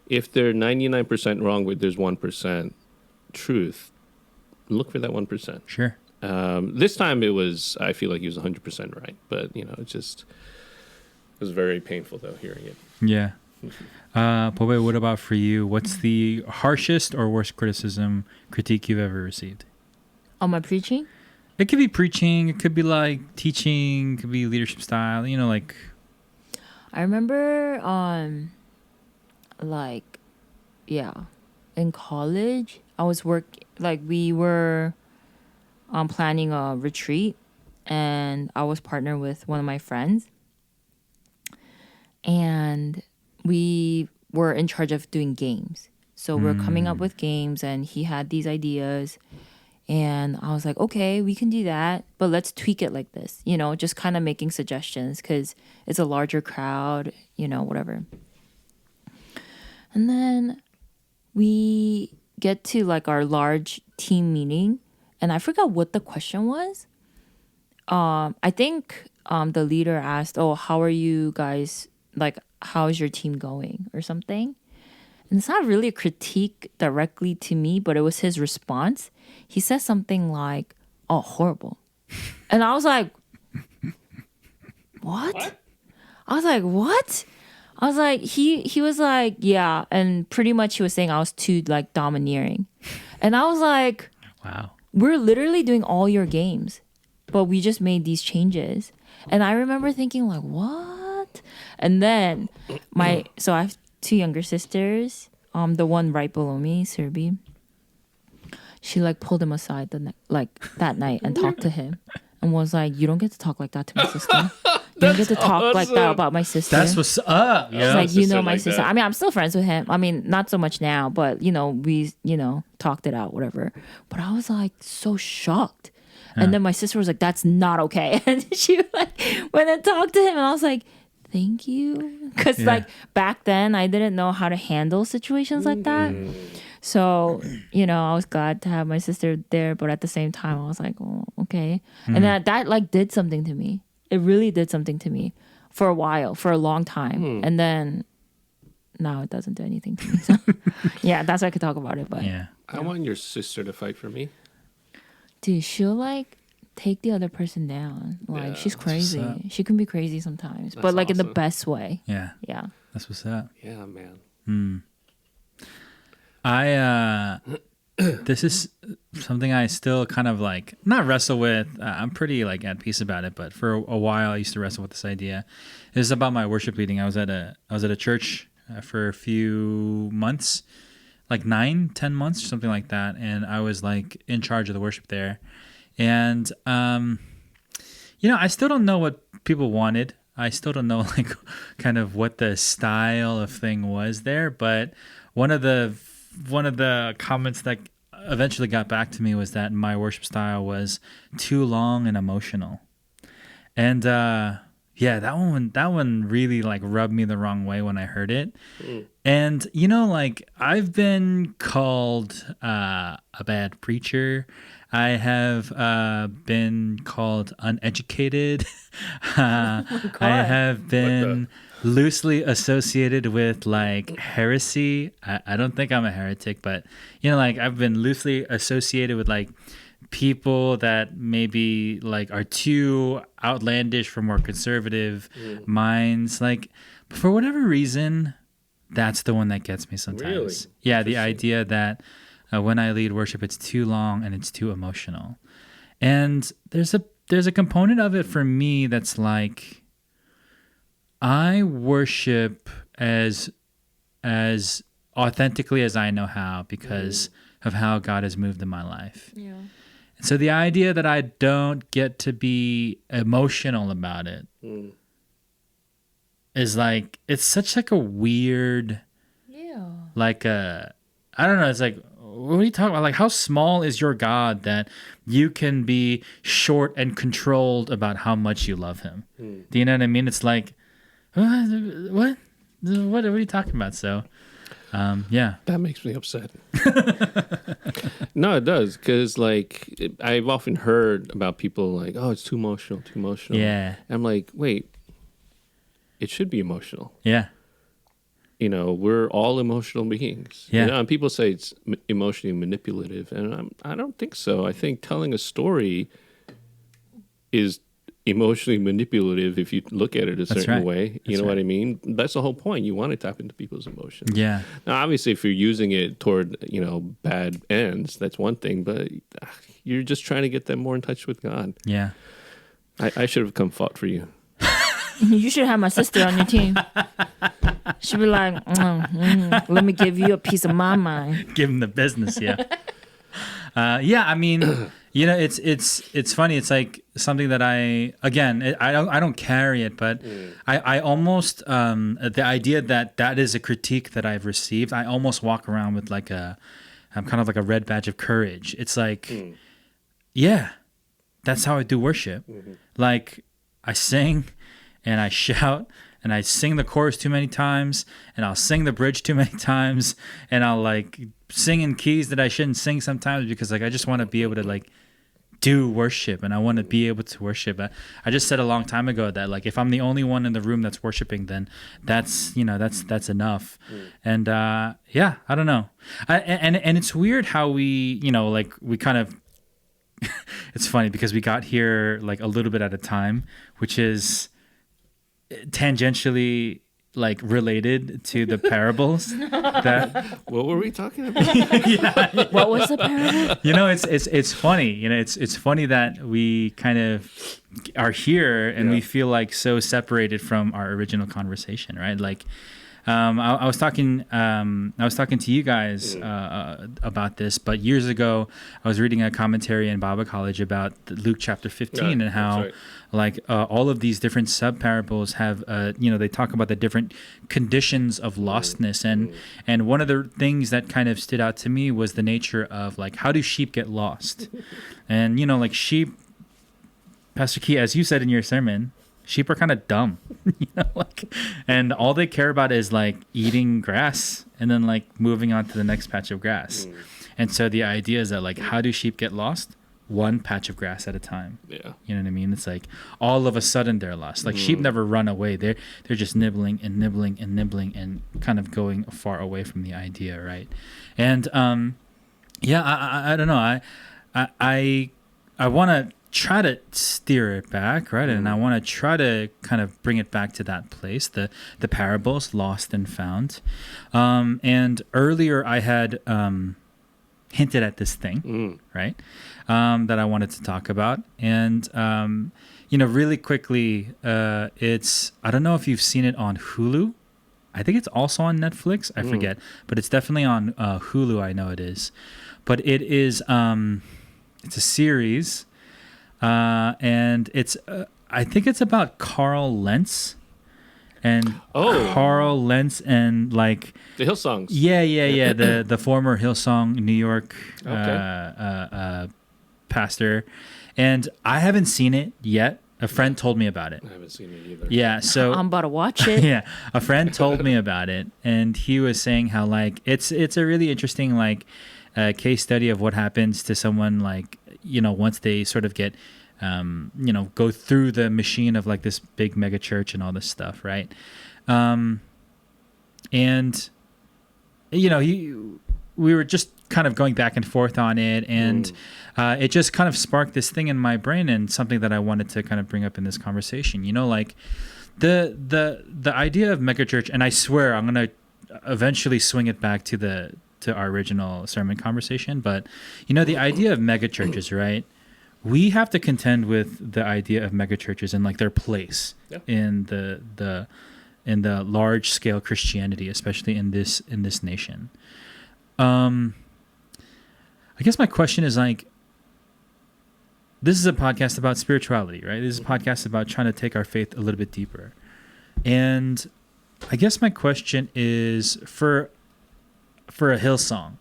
if they're 99% wrong, but there's 1% truth, look for that 1%. Sure. This time I feel like he was 100% right, but it was very painful though hearing it. Yeah. Pobe, what about for you? What's the harshest or worst critique you've ever received? On my preaching? It could be preaching. It could be like teaching. It could be leadership style. Like. I remember in college, we were planning a retreat, and I was partnered with one of my friends, and we were in charge of doing games. So we're coming up with games, and he had these ideas, and I was like, okay, we can do that, but let's tweak it like this, just kind of making suggestions because it's a larger crowd, whatever. And then we get to like our large team meeting, and I forgot what the question was. I think the leader asked, "Oh, how are you guys? Like, how's your team going?" or something. And it's not really a critique directly to me, but it was his response. He said something like, "Oh, horrible," and I was like, "What?" I was like, "What?" I was like, he was like, "Yeah," and pretty much he was saying I was too like domineering, and I was like, Wow. we're literally doing all your games, but we just made these changes. And I remember thinking like, what? And then so I have two younger sisters. The one right below me, Serbi, she like pulled him aside that night and talked to him and was like, "You don't get to talk like that to my sister. You don't get to talk like that about my sister." That's what's up. She's Yeah. like, my like sister. that. I mean, I'm still friends with him. I mean, not so much now, but we talked it out, whatever. But I was like so shocked. And then my sister was like, "That's not okay." And she like went and talked to him, and I was like, "Thank you," because like back then I didn't know how to handle situations like that. So I was glad to have my sister there, but at the same time I was like, "Oh, okay." And that like did something to me. It really did something to me for a while, for a long time, and then now it doesn't do anything to me. So yeah, that's why I could talk about it. But Yeah. I want your sister to fight for me. dude, she'll like take the other person down. Like Yeah, she's what's crazy. up. She can be crazy sometimes, That's but like in the awesome. best way. Yeah. Yeah. That's what's up. Yeah, man. This is something I still kind of like not wrestle with. I'm pretty like at peace about it, but for a while I used to wrestle with this idea. This is about my worship leading. I was at a church for a few months, like 9-10 months or something like that, and I was like in charge of the worship there. And I still don't know what people wanted. I still don't know like kind of what the style of thing was there, but one of the comments that eventually got back to me was that my worship style was too long and emotional. And that one really like rubbed me the wrong way when I heard it. And like I've been called a bad preacher. I have been called uneducated. I have been loosely associated with like heresy. I don't think I'm a heretic, but like I've been loosely associated with like people that maybe like are too outlandish for more conservative minds. Like for whatever reason, that's the one that gets me sometimes. Really? Yeah, the idea that when I lead worship, it's too long and it's too emotional. And there's a component of it for me that's like I worship as authentically as I know how because of how God has moved in my life. Yeah. And so the idea that I don't get to be emotional about it is like it's such like a weird like I don't know, it's like what are you talking about? Like how small is your God that you can be short and controlled about how much you love him? Do you know what I mean? It's like what are you talking about? So Yeah. That makes me upset. No, it does, because I've often heard about people like, oh, it's too emotional, too emotional. Yeah. I'm like, wait, it should be emotional. Yeah. We're all emotional beings. Yeah. And people say it's emotionally manipulative, and I don't think so. I think telling a story is emotionally manipulative if you look at it a certain right. way. You know what I mean? That's the whole point. You want to tap into people's emotions. Yeah. Now, obviously, if you're using it toward, bad ends, that's one thing, but you're just trying to get them more in touch with God. Yeah. I should have come fought for you. You should have my sister on your team. She'd be like, let me give you a piece of my mind. Give him the business. Yeah. Yeah. I mean, it's funny. It's like something that I don't carry it, but I almost, the idea that is a critique that I've received, I almost walk around with I'm kind of like a red badge of courage. It's like, yeah, that's how I do worship. Mm-hmm. Like I sing and I shout and I sing the chorus too many times and I'll sing the bridge too many times and I'll sing in keys that I shouldn't sing sometimes because I just want to be able to do worship and I want to be able to worship. I just said a long time ago that if I'm the only one in the room that's worshiping, then that's enough. And yeah, I don't know. And it's weird how we we kind of it's funny because we got here a little bit at a time, which is tangentially related to the parables. That What were we talking about? What was the parable? It's funny. It's funny that we kind of are here and we feel so separated from our original conversation, right? I was talking to you guys about this, but years ago I was reading a commentary in Bible college about Luke chapter 15 and how all of these different sub parables have they talk about the different conditions of lostness and one of the things that kind of stood out to me was the nature of how do sheep get lost. And sheep, Pastor Key, as you said in your sermon, sheep are kind of dumb, and all they care about is eating grass and then moving on to the next patch of grass. And so the idea is that how do sheep get lost? One patch of grass at a time. Yeah. You know what I mean? It's all of a sudden they're lost. Sheep never run away. They're just nibbling and nibbling and nibbling and kind of going far away from the idea, right? And I don't know. I want to try to steer it back, right? And I want to try to kind of bring it back to that place, the parables, lost and found. And earlier I had hinted at this thing, right? That I wanted to talk about. And, really quickly, it's, I don't know if you've seen it on Hulu. I think it's also on Netflix. I forget, but it's definitely on Hulu. I know it is, but it is, it's a series. And it's I think it's about Carl Lentz and Carl Lentz and the Hillsongs. Yeah. The former Hillsong New York pastor. And I haven't seen it yet. A friend told me about it. I haven't seen it either. Yeah, so I'm about to watch it. Yeah, a friend told me about it, and he was saying how it's a really interesting case study of what happens to someone once they sort of get go through the machine of this big mega church and all this stuff, right? And we were just kind of going back and forth on it, and it just kind of sparked this thing in my brain and something that I wanted to kind of bring up in this conversation. The idea of megachurch, and I swear I'm gonna eventually swing it back to our original sermon conversation, but the idea of megachurches, right? We have to contend with the idea of megachurches and their place in the large scale Christianity, especially in this nation. I guess my question is this is a podcast about spirituality, right? This is a podcast about trying to take our faith a little bit deeper. And I guess my question is for a Hillsong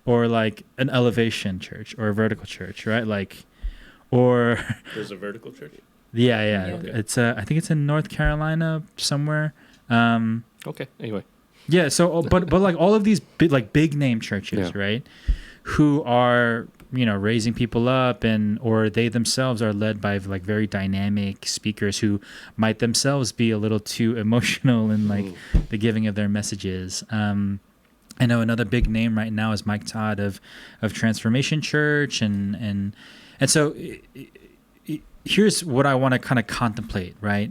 or an Elevation church or a vertical church, right? Or There's a vertical church? Yeah. Okay. It's I think it's in North Carolina somewhere. Okay. Anyway. Yeah. So, but like all of these big name churches, Yeah. right? Who are raising people up, and or they themselves are led by like very dynamic speakers who might themselves be a little too emotional in like the giving of their messages. I know another big name right now is Mike Todd of Transformation Church, and so here's what I want to kind of contemplate. Right,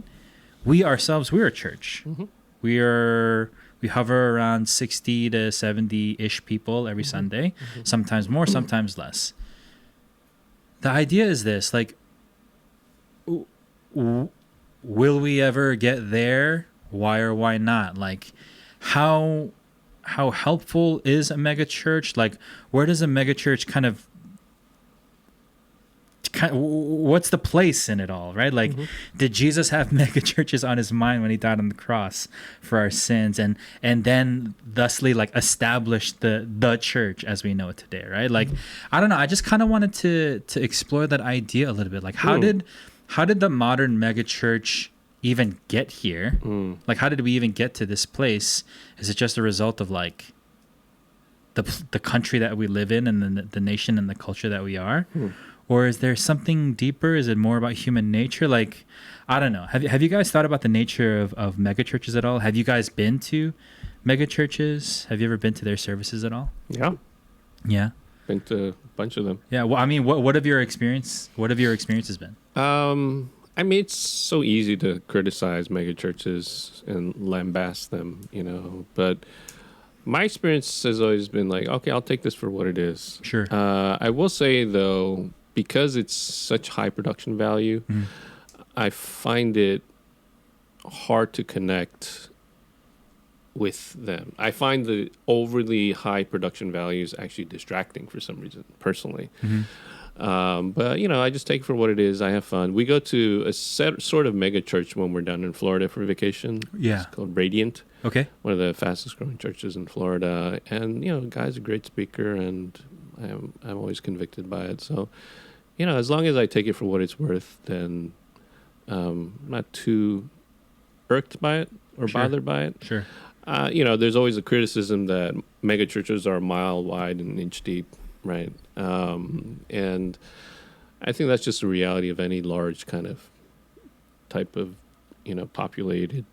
we're a church. We hover around 60 to 70-ish people every Sunday, sometimes more, sometimes less. The idea is this, like, will we ever get there? Why or why not? Like, how helpful is a mega church? Like, where does a mega church kind of what's the place in it all, right? Like, did Jesus have mega churches on his mind when he died on the cross for our sins, and then thusly like established the church as we know it today, right? Like, I don't know. I just kind of wanted to explore that idea a little bit. Like, how did the modern mega church even get here? Like, how did we even get to this place? Is it just a result of like the country that we live in, and the nation and the culture that we are? Or is there something deeper? Is it more about human nature? Like, I don't know. Have you guys thought about the nature of mega churches at all? Have you guys been to mega churches? Have you ever been to their services at all? Yeah. Yeah. Been to a bunch of them. Yeah. Well, I mean, what have your experiences been? I mean, it's so easy to criticize mega churches and lambast them, but my experience has always been like, okay, I'll take this for what it is. Sure. I will say, though, because it's such high production value, I find it hard to connect with them. I find the overly high production values actually distracting for some reason, personally. But, I just take it for what it is. I have fun. We go to a sort of mega church when we're down in Florida for vacation. Yeah. It's called Radiant. Okay. One of the fastest growing churches in Florida. And, the guy's a great speaker, and I'm always convicted by it. So, as long as I take it for what it's worth, then I'm not too irked by it or bothered by it. Sure. There's always a criticism that mega churches are a mile wide and an inch deep, right? And I think that's just a reality of any large kind of type of, populated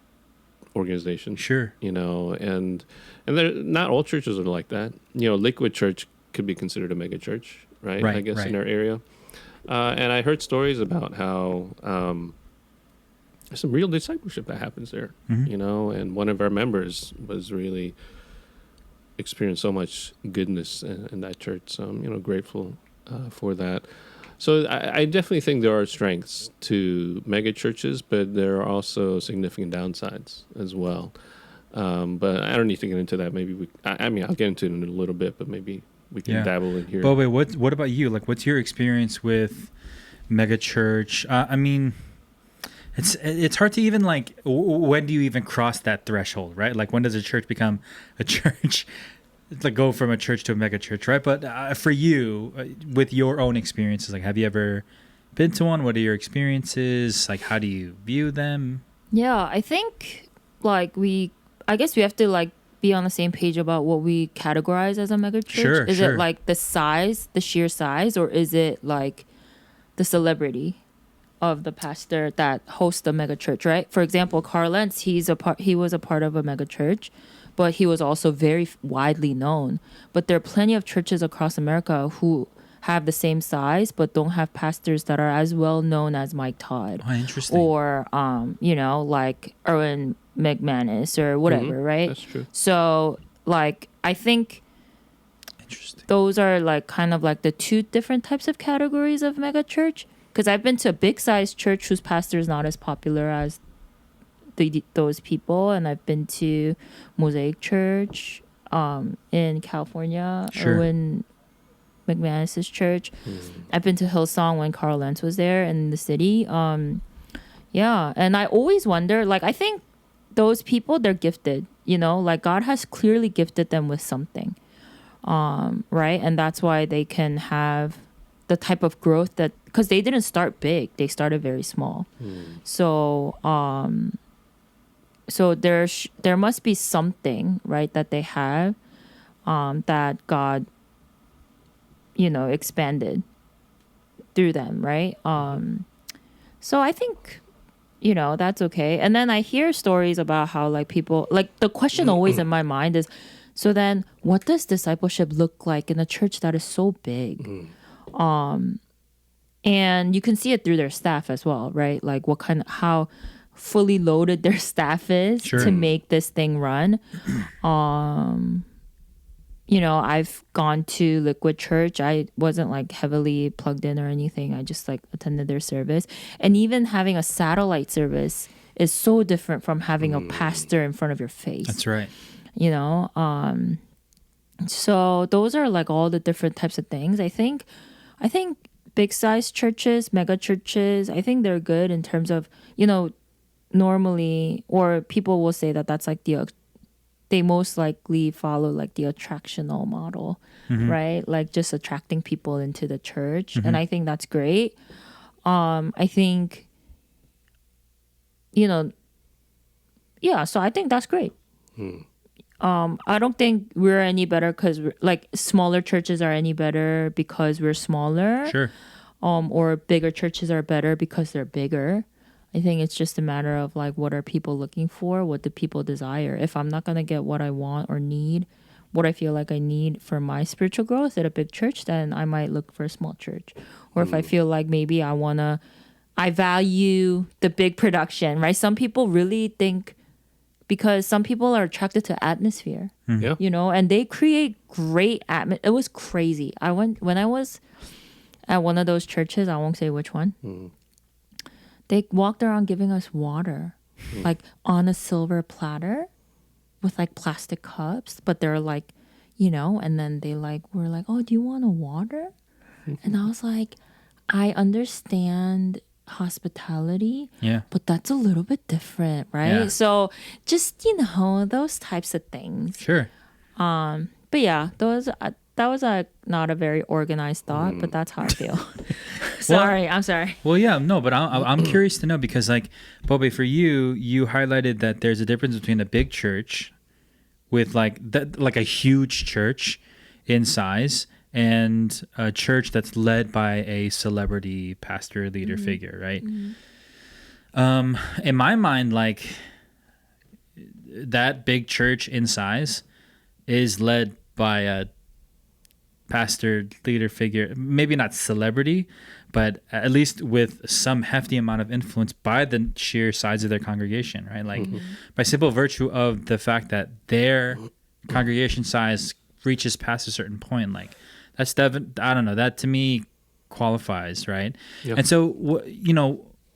organization. Sure. And they're not all churches are like that. Liquid Church could be considered a mega church, right? I guess in our area. And I heard stories about how there's some real discipleship that happens there, and one of our members was really experienced so much goodness in that church. So I'm, grateful for that. So I definitely think there are strengths to mega churches, but there are also significant downsides as well. But I don't need to get into that. Maybe I'll get into it in a little bit, but maybe we can dabble in here. But wait, what about you? Like, what's your experience with mega church? I mean, it's hard to even like, when do you even cross that threshold, right? Like, when does a church become a church? It's like go from a church to a mega church, right? But for you, with your own experiences, like, have you ever been to one? What are your experiences? Like, how do you view them? Yeah, I think like I guess we have to like be on the same page about what we categorize as a mega church. Sure, is it like the size, the sheer size, or is it like the celebrity of the pastor that hosts the mega church, right? For example, Carl Lentz, he was a part of a mega church, but he was also very widely known. But there are plenty of churches across America who have the same size but don't have pastors that are as well known as Mike Todd. Oh, interesting. Or like Erwin McManus or whatever, right? That's true. So like I think those are like kind of like the two different types of categories of mega church. Because I've been to a big size church whose pastor is not as popular as those people, and I've been to Mosaic Church in California, Erwin McManus's church. I've been to Hillsong when Carl Lentz was there in the city. And I always wonder, like, I think those people, they're gifted, like God has clearly gifted them with something, right? And that's why they can have the type of growth that, because they didn't start big, they started very small. So so there must be something, right, that they have, that God, expanded through them, right? So I think, that's okay. And then I hear stories about how like people, like the question always in my mind is, so then what does discipleship look like in a church that is so big? And you can see it through their staff as well, right? Like how fully loaded their staff is Sure. to make this thing run. I've gone to Liquid Church. I wasn't like heavily plugged in or anything. I just like attended their service. And even having a satellite service is so different from having a pastor in front of your face. That's right. So those are like all the different types of things. I think big size churches, mega churches, I think they're good in terms of, normally, or people will say that that's like they most likely follow like the attractional model, right? Like just attracting people into the church. And I think that's great. I think, so I think that's great. I don't think we're any better because like smaller churches are any better because we're smaller. Sure. Or bigger churches are better because they're bigger. I think it's just a matter of like, what are people looking for? What do people desire? If I'm not going to get what I want or need, what I feel like I need for my spiritual growth at a big church, then I might look for a small church. Or if I feel like maybe I value the big production, right? Some people really think, because some people are attracted to atmosphere, Yeah. and they create great atmosphere. It was crazy. When I was at one of those churches, I won't say which one. They walked around giving us water, like on a silver platter with like plastic cups, but they're like, and then they were like, oh, do you want a water? And I was like, I understand hospitality, but that's a little bit different, right? Yeah. So just, those types of things. Sure. But yeah, that was not a very organized thought, but that's how I feel. I'm sorry. Well, yeah, no, but I'm curious to know because, like, Bobby, for you highlighted that there's a difference between a big church with like a huge church in size and a church that's led by a celebrity pastor leader figure, right? In my mind, like that big church in size is led by a pastor leader figure, maybe not celebrity, but at least with some hefty amount of influence by the sheer size of their congregation, right? Like by simple virtue of the fact that their congregation size reaches past a certain point, like that's I don't know, that to me qualifies, right? Yep. And so,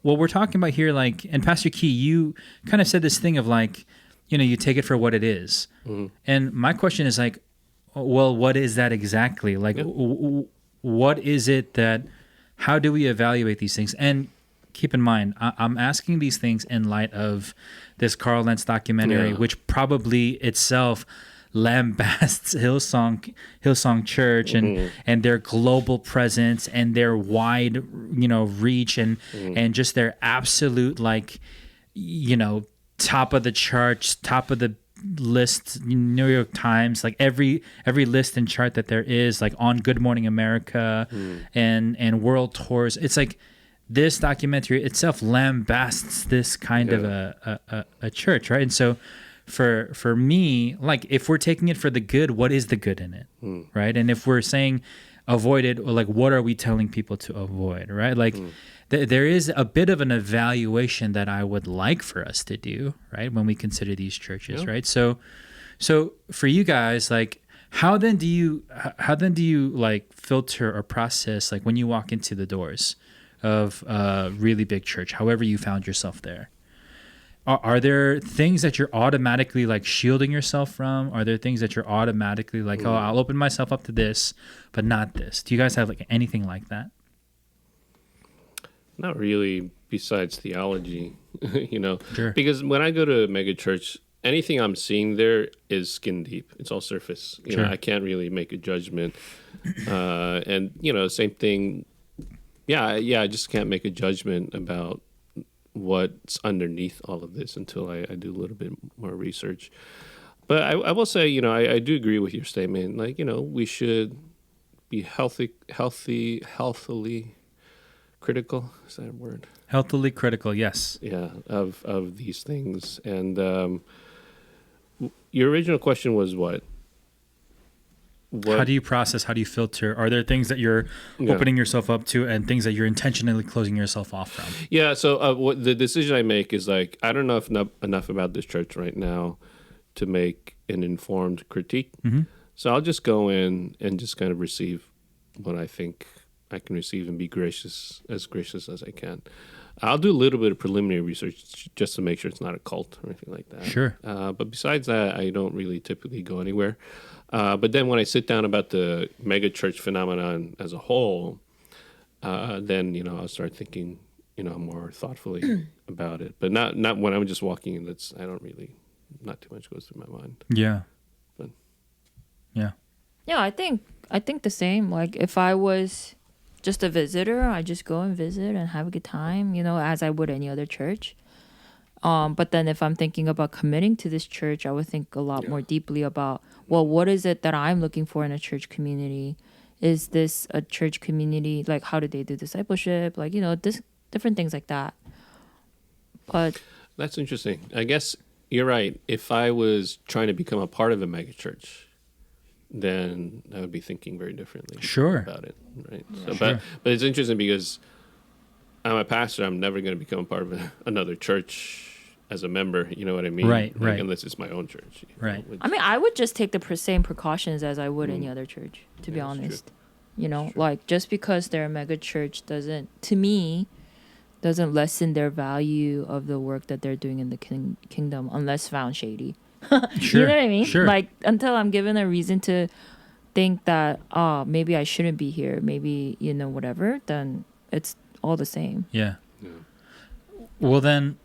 what we're talking about here, like, and Pastor Key, you kind of said this thing of like, you take it for what it is. And my question is like, well, what is that exactly? Like, what is it that, how do we evaluate these things? And keep in mind, I'm asking these things in light of this Carl Lentz documentary, which probably itself lambasts Hillsong Church and their global presence and their wide, reach and just their absolute, like, top of the charts, top of the list, New York Times, like every list and chart that there is, like on Good Morning America and world tours. It's like this documentary itself lambasts this kind of a church, right? And so for me, like if we're taking it for the good, what is the good in it, right? And if we're saying avoid it, or like what are we telling people to avoid, right? Like there is a bit of an evaluation that I would like for us to do, right, when we consider these churches, right? So for you guys, like how then do you like filter or process, like when you walk into the doors of a really big church, however you found yourself there? Are there things that you're automatically like shielding yourself from? Are there things that you're automatically like, oh, I'll open myself up to this, but not this? Do you guys have like anything like that? Not really, besides theology, Sure. Because when I go to Megachurch, anything I'm seeing there is skin deep. It's all surface. You know, I can't really make a judgment. And, same thing. Yeah, I just can't make a judgment about what's underneath all of this until I do a little bit more research. But I will say, I do agree with your statement. Like, we should be healthily critical. Is that a word? Healthily critical, yes. Yeah, of these things. And your original question was what? How do you process? How do you filter? Are there things that you're opening yourself up to and things that you're intentionally closing yourself off from? Yeah, so what the decision I make is like, I don't know enough about this church right now to make an informed critique. Mm-hmm. So I'll just go in and just kind of receive what I think I can receive and be gracious as I can. I'll do a little bit of preliminary research just to make sure it's not a cult or anything like that. Sure. But besides that, I don't really typically go anywhere. But then when I sit down about the megachurch phenomenon as a whole, then I'll start thinking more thoughtfully about it. But not when I'm just walking in. Not too much goes through my mind. Yeah. But, yeah. Yeah, I think the same. Like if I was just a visitor, I just go and visit and have a good time, as I would any other church. But then if I'm thinking about committing to this church, I would think a lot more deeply about, well, what is it that I'm looking for in a church community? Is this a church community? Like, how do they do discipleship? Like, different things like that. But that's interesting. I guess you're right. If I was trying to become a part of a megachurch, then I would be thinking very differently about it. Right. So, Sure. But it's interesting because I'm a pastor. I'm never going to become a part of another church as a member. You know what I mean? Right. Unless it's my own church. Right. I mean, I would just take the same precautions as I would any other church, to be honest. Like just because they're a mega church doesn't lessen their value of the work that they're doing in the kingdom unless found shady. Sure. You know what I mean? Sure. Like until I'm given a reason to think that maybe I shouldn't be here, maybe whatever, then it's all the same. Yeah. Well then,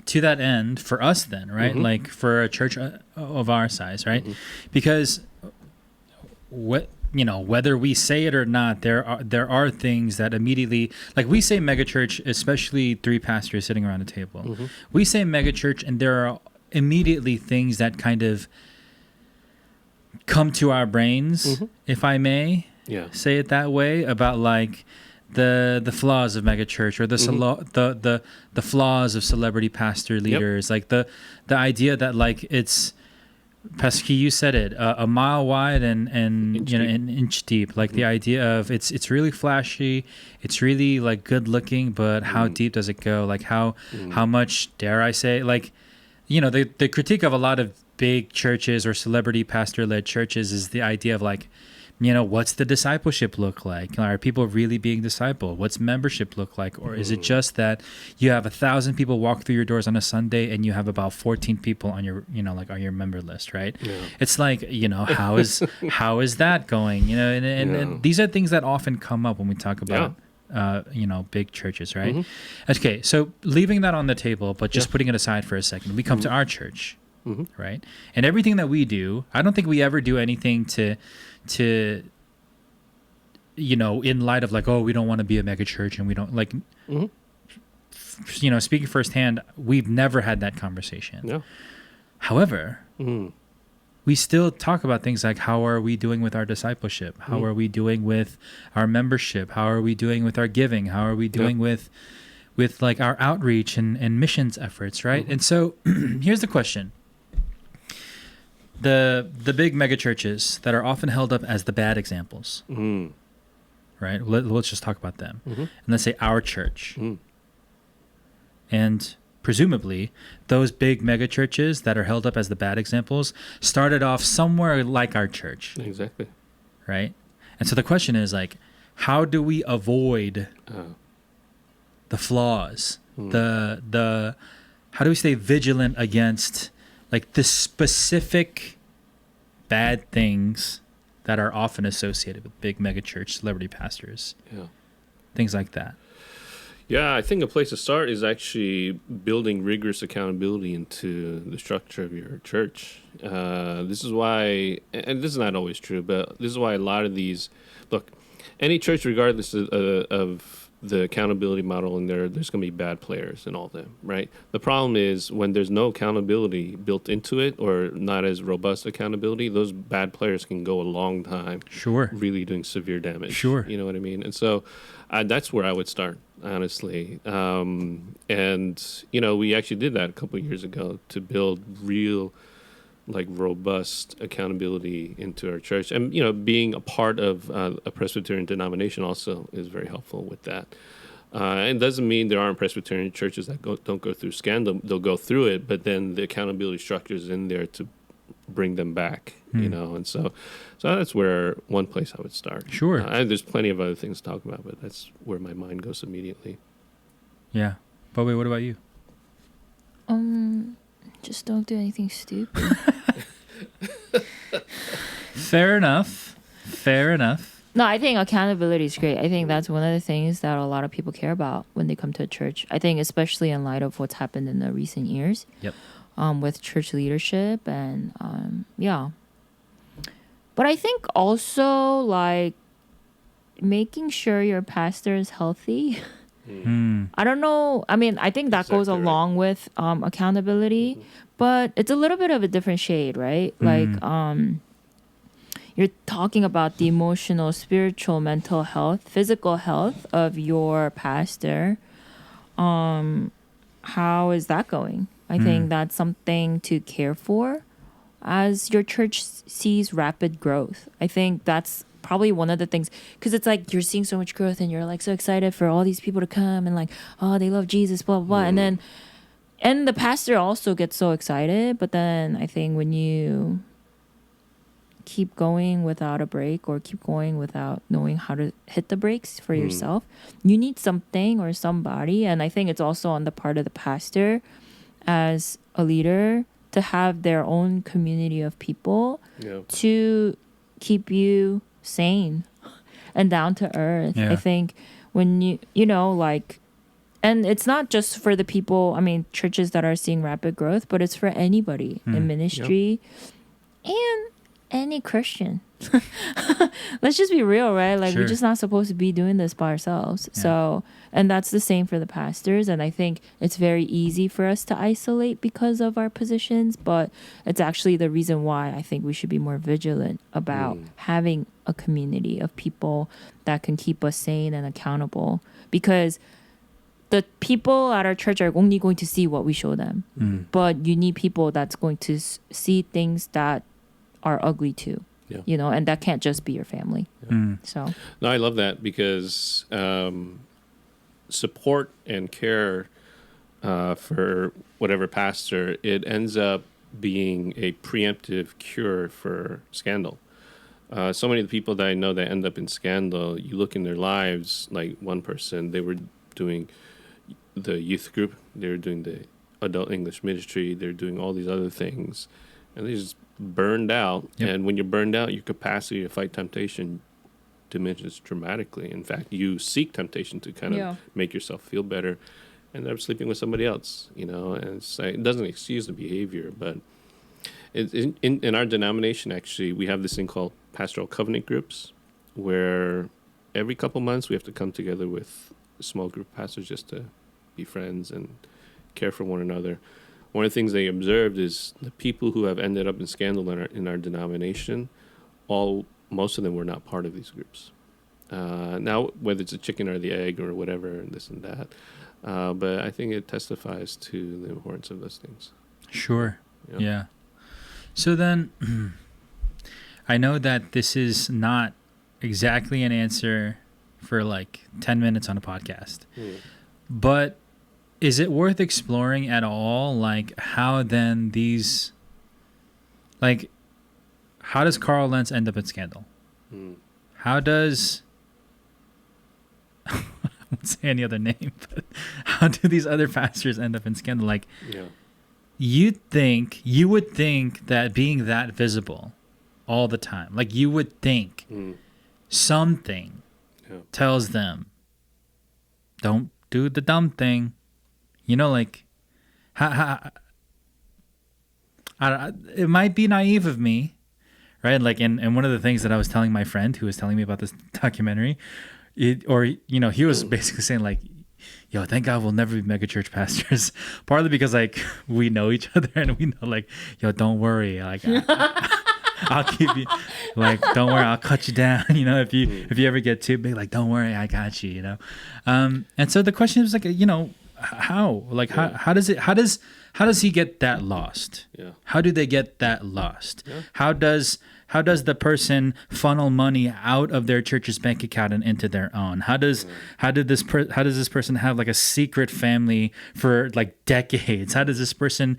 to that end, for us then, right? Mm-hmm. Like for a church of our size, right? Mm-hmm. Because whether we say it or not, there are things that immediately, like we say megachurch, especially 3 pastors sitting around a table. Mm-hmm. We say megachurch, and there are immediately things that kind of come to our brains, if I may say it that way, about like the flaws of megachurch or the flaws of celebrity pastor leaders, like the idea that like it's Pastor, you said it, a mile wide and an inch deep. Like the idea of it's really flashy, it's really like good looking, but how deep does it go? Like how much, dare I say, like the critique of a lot of big churches or celebrity pastor led churches is the idea of like, what's the discipleship look like? Are people really being discipled? What's membership look like? Or is it just that you have 1,000 people walk through your doors on a Sunday and you have about 14 people on your, on your member list, right? Yeah. It's like, how is that going? And these are things that often come up when we talk about, big churches, right? Okay, so leaving that on the table, but just putting it aside for a second, we come to our church, right? And everything that we do, I don't think we ever do anything to in light of like, oh, we don't want to be a mega church and we don't like speaking firsthand, we've never had that conversation. No. However, we still talk about things like, how are we doing with our discipleship? How are we doing with our membership? How are we doing with our giving? How are we doing with like our outreach and missions efforts, right? And so here's the question. The big mega churches that are often held up as the bad examples, right? Let's just talk about them. And let's say our church. And presumably, those big mega churches that are held up as the bad examples started off somewhere like our church. Exactly. Right? And so the question is like, how do we avoid the flaws? The how do we stay vigilant against like the specific bad things that are often associated with big mega church celebrity pastors? Yeah. Things like that. Yeah, I think a place to start is actually building rigorous accountability into the structure of your church. This is why, and this is not always true, but this is why a lot of these, look, any church, regardless of the accountability model in there, there's going to be bad players in all of them, right? The problem is when there's no accountability built into it or not as robust accountability, those bad players can go a long time Sure. really doing severe damage. Sure. You know what I mean? And so that's where I would start, honestly. And, we actually did that a couple of years ago to build real like robust accountability into our church. And, being a part of a Presbyterian denomination also is very helpful with that. And it doesn't mean there aren't Presbyterian churches that don't go through scandal. They'll go through it, but then the accountability structure is in there to bring them back, and so that's where one place I would start. Sure. There's plenty of other things to talk about, but that's where my mind goes immediately. Yeah. Bobby, what about you? Just don't do anything stupid. Fair enough. No, I think accountability is great. I think that's one of the things that a lot of people care about when they come to a church. I think especially in light of what's happened in the recent years. Yep. With church leadership and yeah. But I think also like making sure your pastor is healthy. I don't know. I mean, I think that goes along with accountability, but it's a little bit of a different shade, right? Like you're talking about the emotional, spiritual, mental health, physical health of your pastor. How is that going? I think that's something to care for as your church sees rapid growth. I think that's probably one of the things, because it's like you're seeing so much growth and you're like so excited for all these people to come and like, oh, they love Jesus, blah, blah, blah. And the pastor also gets so excited. But then I think when you keep going without a break or keep going without knowing how to hit the brakes for yourself, you need something or somebody. And I think it's also on the part of the pastor as a leader to have their own community of people to keep you sane and down to earth. I think when you know, like, and it's not just for the people, I mean, churches that are seeing rapid growth, but it's for anybody in ministry and any Christian. Let's just be real, right? Like, we're just not supposed to be doing this by ourselves. So, and that's the same for the pastors. And I think it's very easy for us to isolate because of our positions, but it's actually the reason why I think we should be more vigilant about having a community of people that can keep us sane and accountable, because the people at our church are only going to see what we show them. But you need people that's going to see things that are ugly too. You know, and that can't just be your family. So no, I love that, because support and care for whatever pastor, it ends up being a preemptive cure for scandal. So many of the people that I know that end up in scandal, you look in their lives, like one person, they were doing the youth group, they were doing the adult English ministry, they're doing all these other things, and they just burned out. And when you're burned out, your capacity to fight temptation diminishes dramatically. In fact, you seek temptation to kind of make yourself feel better, and they're sleeping with somebody else, you know. And it's like, it doesn't excuse the behavior, but in our denomination, actually, we have this thing called pastoral covenant groups, where every couple months we have to come together with a small group of pastors just to be friends and care for one another. One of the things they observed is the people who have ended up in scandal in our denomination, most of them were not part of these groups. Now, whether it's a chicken or the egg or whatever, and this and that, but I think it testifies to the importance of those things. Sure. Yeah. So then, I know that this is not exactly an answer for like 10 minutes on a podcast, but is it worth exploring at all? Like, how then these, like, how does Carl Lentz end up in scandal? How does, I won't say any other name, but how do these other pastors end up in scandal? Like, you would think that being that visible all the time, like, you would think something tells them, don't do the dumb thing. You know, like, it might be naive of me, right? Like, and one of the things that I was telling my friend who was telling me about this documentary, he was basically saying like, yo, thank God we'll never be megachurch pastors. Partly because like we know each other and we know like, yo, don't worry, like I'll keep you, like, don't worry, I'll cut you down. If you ever get too big, like, don't worry, I got you. And so the question is like, how, like, how does he get that lost? Yeah. How do they get that lost? Yeah. How does the person funnel money out of their church's bank account and into their own? How does this person have like a secret family for like decades? How does this person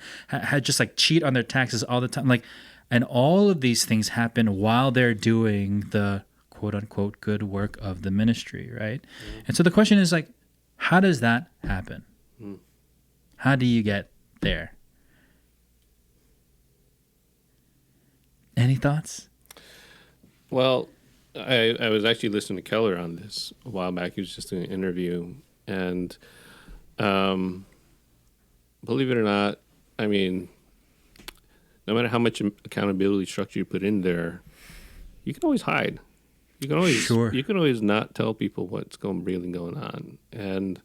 just like cheat on their taxes all the time? Like, and all of these things happen while they're doing the quote unquote good work of the ministry, right? And so the question is like, how does that happen? How do you get there? Any thoughts? Well, I was actually listening to Keller on this a while back. He was just doing an interview, and believe it or not, I mean, no matter how much accountability structure you put in there, you can always hide. You can always not tell people what's really going on, and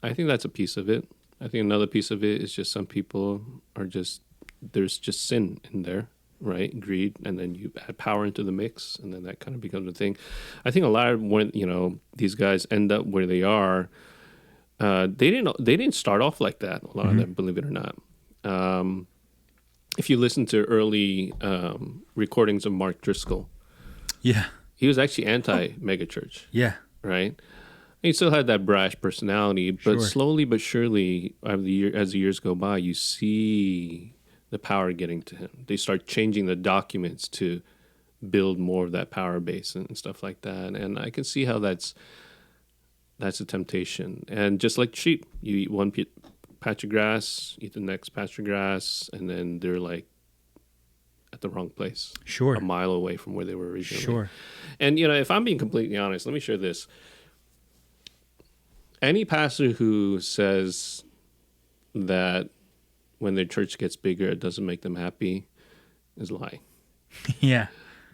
I think that's a piece of it. I think another piece of it is just some people are there's just sin in there, right? Greed, and then you add power into the mix, and then that kind of becomes a thing. I think a lot of when these guys end up where they are, they didn't start off like that. A lot of them, believe it or not. If you listen to early recordings of Mark Driscoll, he was actually anti-megachurch. Yeah. Right? He still had that brash personality, but slowly but surely, as the years go by, you see the power getting to him. They start changing the documents to build more of that power base and stuff like that. And I can see how that's a temptation. And just like sheep, you eat one patch of grass, eat the next patch of grass, and then they're like at the wrong place. Sure. A mile away from where they were originally. Sure. And, if I'm being completely honest, let me share this. Any pastor who says that when their church gets bigger, it doesn't make them happy is lying. Yeah.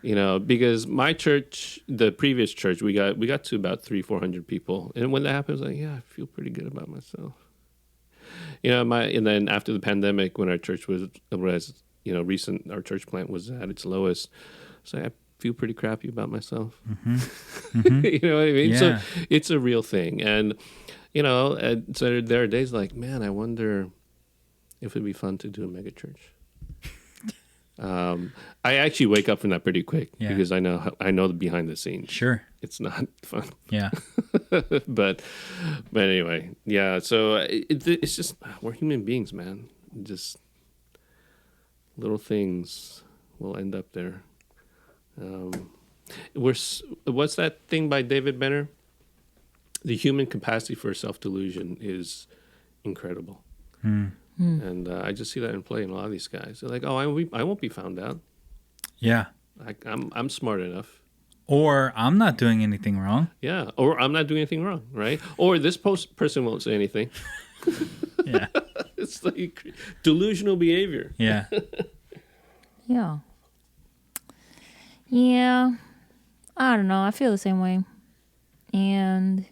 Because my church, the previous church, we got to about 300-400 people. And when that happened, I was like, yeah, I feel pretty good about myself. And then after the pandemic, when our church was recent, our church plant was at its lowest. So I feel pretty crappy about myself. You know what I mean? Yeah. So it's a real thing. And, so there are days like, man, I wonder if it'd be fun to do a mega church. I actually wake up from that pretty quick because I know the behind the scenes. Sure. It's not fun. Yeah. but anyway, yeah. So it's just, we're human beings, man. Just little things will end up there. What's that thing by David Benner? The human capacity for self-delusion is incredible. And I just see that in play in a lot of these guys. They're like, oh, I won't be found out. Yeah. I'm smart enough. Or I'm not doing anything wrong. Yeah. Or I'm not doing anything wrong, right? Or this person won't say anything. Yeah. It's like delusional behavior. Yeah. Yeah. Yeah. I don't know. I feel the same way. And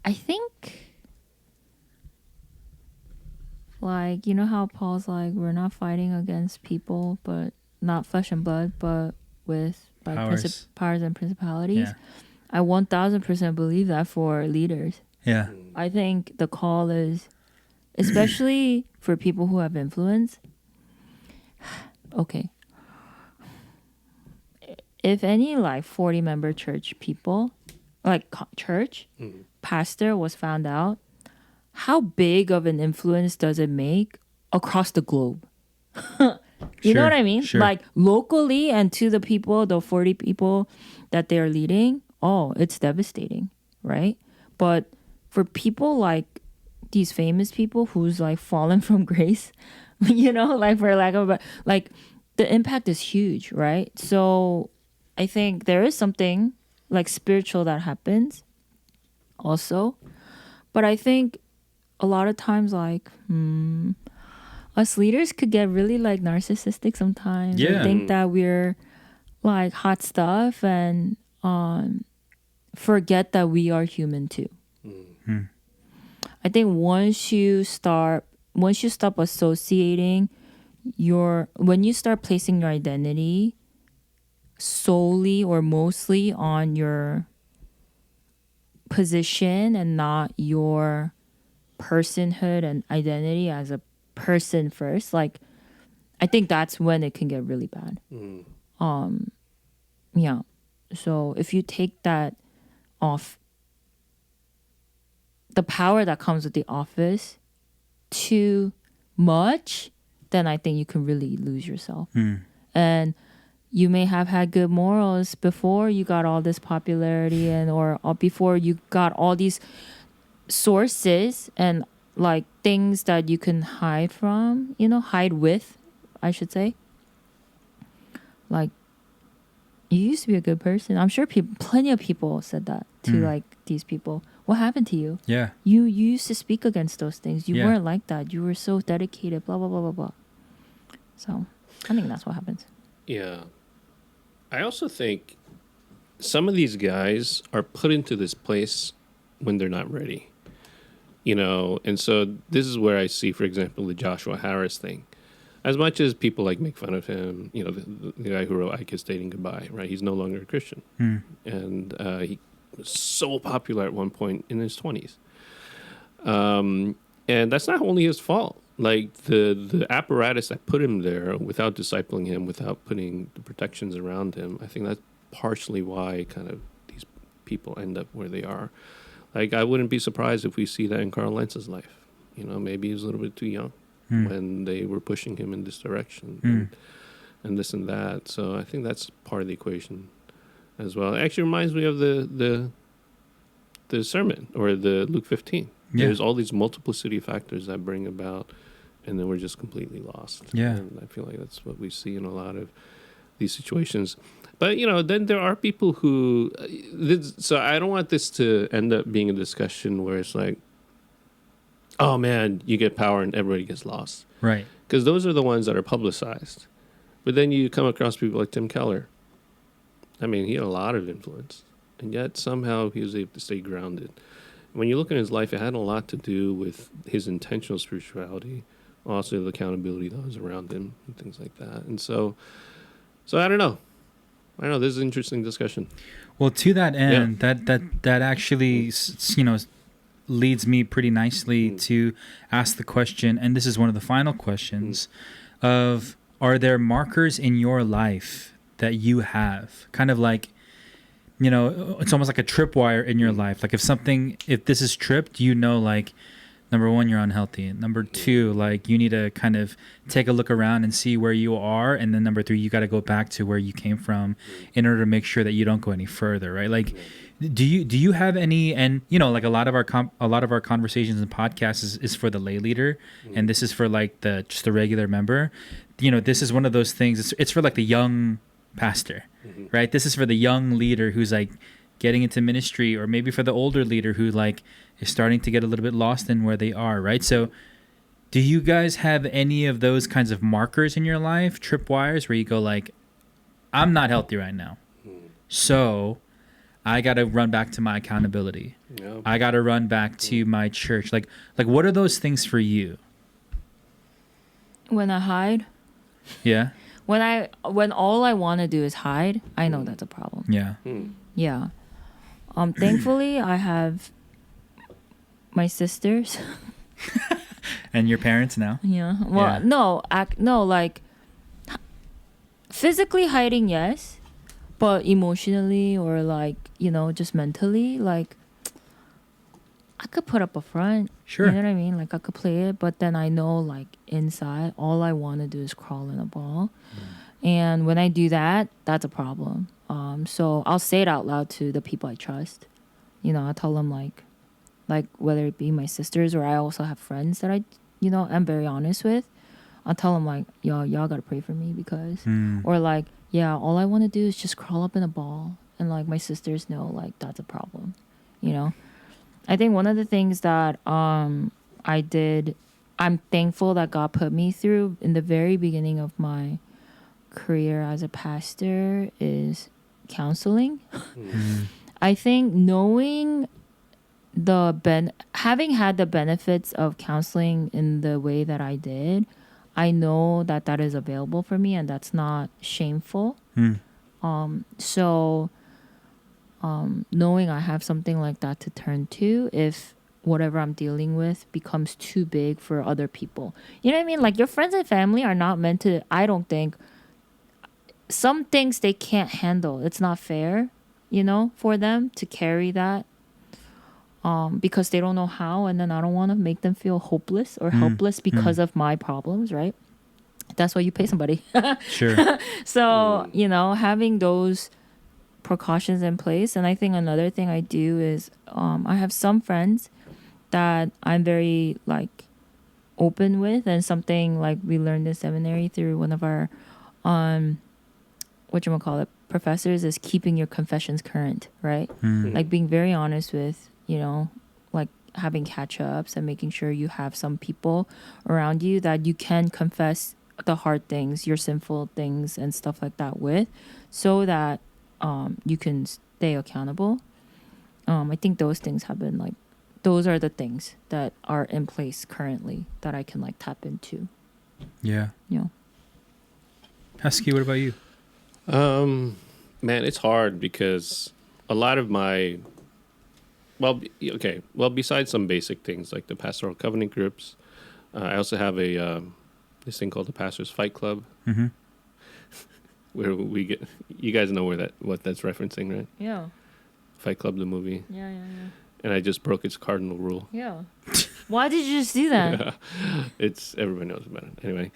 I think, like, how Paul's like, we're not fighting against people, but not flesh and blood, but with like powers and principalities. Yeah. I 1000% believe that for leaders. Yeah. I think the call is, especially for people who have influence. Okay. If any like 40-member church people, like church pastor was found out, how big of an influence does it make across the globe? You know what I mean? Sure. Like locally and to the people, the 40 people that they're leading, it's devastating, right? But for people like these famous people who's like fallen from grace, like for lack of like the impact is huge, right? So I think there is something like spiritual that happens also. But I think a lot of times like us leaders could get really like narcissistic sometimes. Yeah. We think that we're like hot stuff and forget that we are human too. Hmm. I think once you stop associating when you start placing your identity solely or mostly on your position and not your personhood and identity as a person first, like I think that's when it can get really bad. Yeah. So if you take that off, the power that comes with the office too much, then I think you can really lose yourself. And you may have had good morals before you got all this popularity or before you got all these sources and like things that you can hide from, hide with, I should say. Like, you used to be a good person. I'm sure plenty of people said that to like these people. What happened to you? Yeah. You used to speak against those things. You Yeah. weren't like that. You were so dedicated, blah, blah, blah, blah, blah. So I think that's what happens. Yeah. I also think some of these guys are put into this place when they're not ready. And so this is where I see, for example, the Joshua Harris thing. As much as people make fun of him, the guy who wrote I Kissed Dating Goodbye, right? He's no longer a Christian. And he was so popular at one point in his 20s. And that's not only his fault. Like the apparatus that put him there without discipling him, without putting the protections around him, I think that's partially why kind of these people end up where they are. Like, I wouldn't be surprised if we see that in Carl Lentz's life. Maybe he was a little bit too young when they were pushing him in this direction and this and that. So I think that's part of the equation as well. It actually reminds me of the sermon or the Luke 15. Yeah. There's all these multiplicity factors that bring about, and then we're just completely lost. Yeah. And I feel like that's what we see in a lot of these situations. But, then there are people who... so I don't want this to end up being a discussion where it's like, oh, man, you get power and everybody gets lost. Right. Because those are the ones that are publicized. But then you come across people like Tim Keller. I mean, he had a lot of influence. And yet somehow he was able to stay grounded. When you look at his life, it had a lot to do with his intentional spirituality, also the accountability that was around him and things like that. And so I don't know. This is an interesting discussion. Well, to that end, that actually, leads me pretty nicely to ask the question, and this is one of the final questions, of are there markers in your life that you have? Kind of like, it's almost like a tripwire in your life. Like if this is tripped, like, number one, you're unhealthy. Number two, like, you need to kind of take a look around and see where you are. And then number three, you got to go back to where you came from in order to make sure that you don't go any further, right? Like, do you have any? And like a lot of our conversations and podcasts is for the lay leader, and this is for like just the regular member. This is one of those things. It's for like the young pastor, right? This is for the young leader who's like getting into ministry, or maybe for the older leader who like is starting to get a little bit lost in where they are, right? So do you guys have any of those kinds of markers in your life, tripwires, where you go like, I'm not healthy right now, so I got to run back to my accountability. Yeah. I got to run back to my church. Like what are those things for you? When I hide, Yeah. when all I want to do is hide, I know that's a problem. Yeah. Yeah. Thankfully, I have my sisters. And your parents now? Yeah. Well, Yeah. no, like physically hiding, yes, but emotionally or like, just mentally, like I could put up a front. Sure. You know what I mean? Like I could play it, but then I know like inside, all I want to do is crawl in a ball. And when I do that, that's a problem. So I'll say it out loud to the people I trust. I tell them like whether it be my sisters or I also have friends that I, am very honest with. I'll tell them like, y'all gotta pray for me because, or like, yeah, all I want to do is just crawl up in a ball. And like my sisters know like that's a problem, I think one of the things that I did, I'm thankful that God put me through in the very beginning of my career as a pastor is counseling. Mm. I think knowing having had the benefits of counseling in the way that I did, I know that that is available for me and that's not shameful. Mm. So knowing I have something like that to turn to if whatever I'm dealing with becomes too big for other people. You know what I mean? Like your friends and family are not meant to, I don't think, some things they can't handle. It's not fair, for them to carry that because they don't know how. And then I don't want to make them feel hopeless or helpless because of my problems, right? That's why you pay somebody. Sure. So, having those precautions in place. And I think another thing I do is I have some friends that I'm very like open with, and something like we learned in seminary through one of our whatchamacallit professors is keeping your confessions current, right? Mm. Like being very honest with, like having catch ups and making sure you have some people around you that you can confess the hard things, your sinful things and stuff like that with, so that you can stay accountable. I think those things have been like, those are the things that are in place currently that I can like tap into. Yeah. You know. Husky, what about you? Man, it's hard because a lot of my, besides some basic things like the pastoral covenant groups, I also have this thing called the Pastors Fight Club, Mm-hmm. where we get, you guys know what that's referencing, right? Yeah. Fight Club, the movie. Yeah. And I just broke its cardinal rule. Yeah. Why did you just do that? It's, everybody knows about it. Anyway.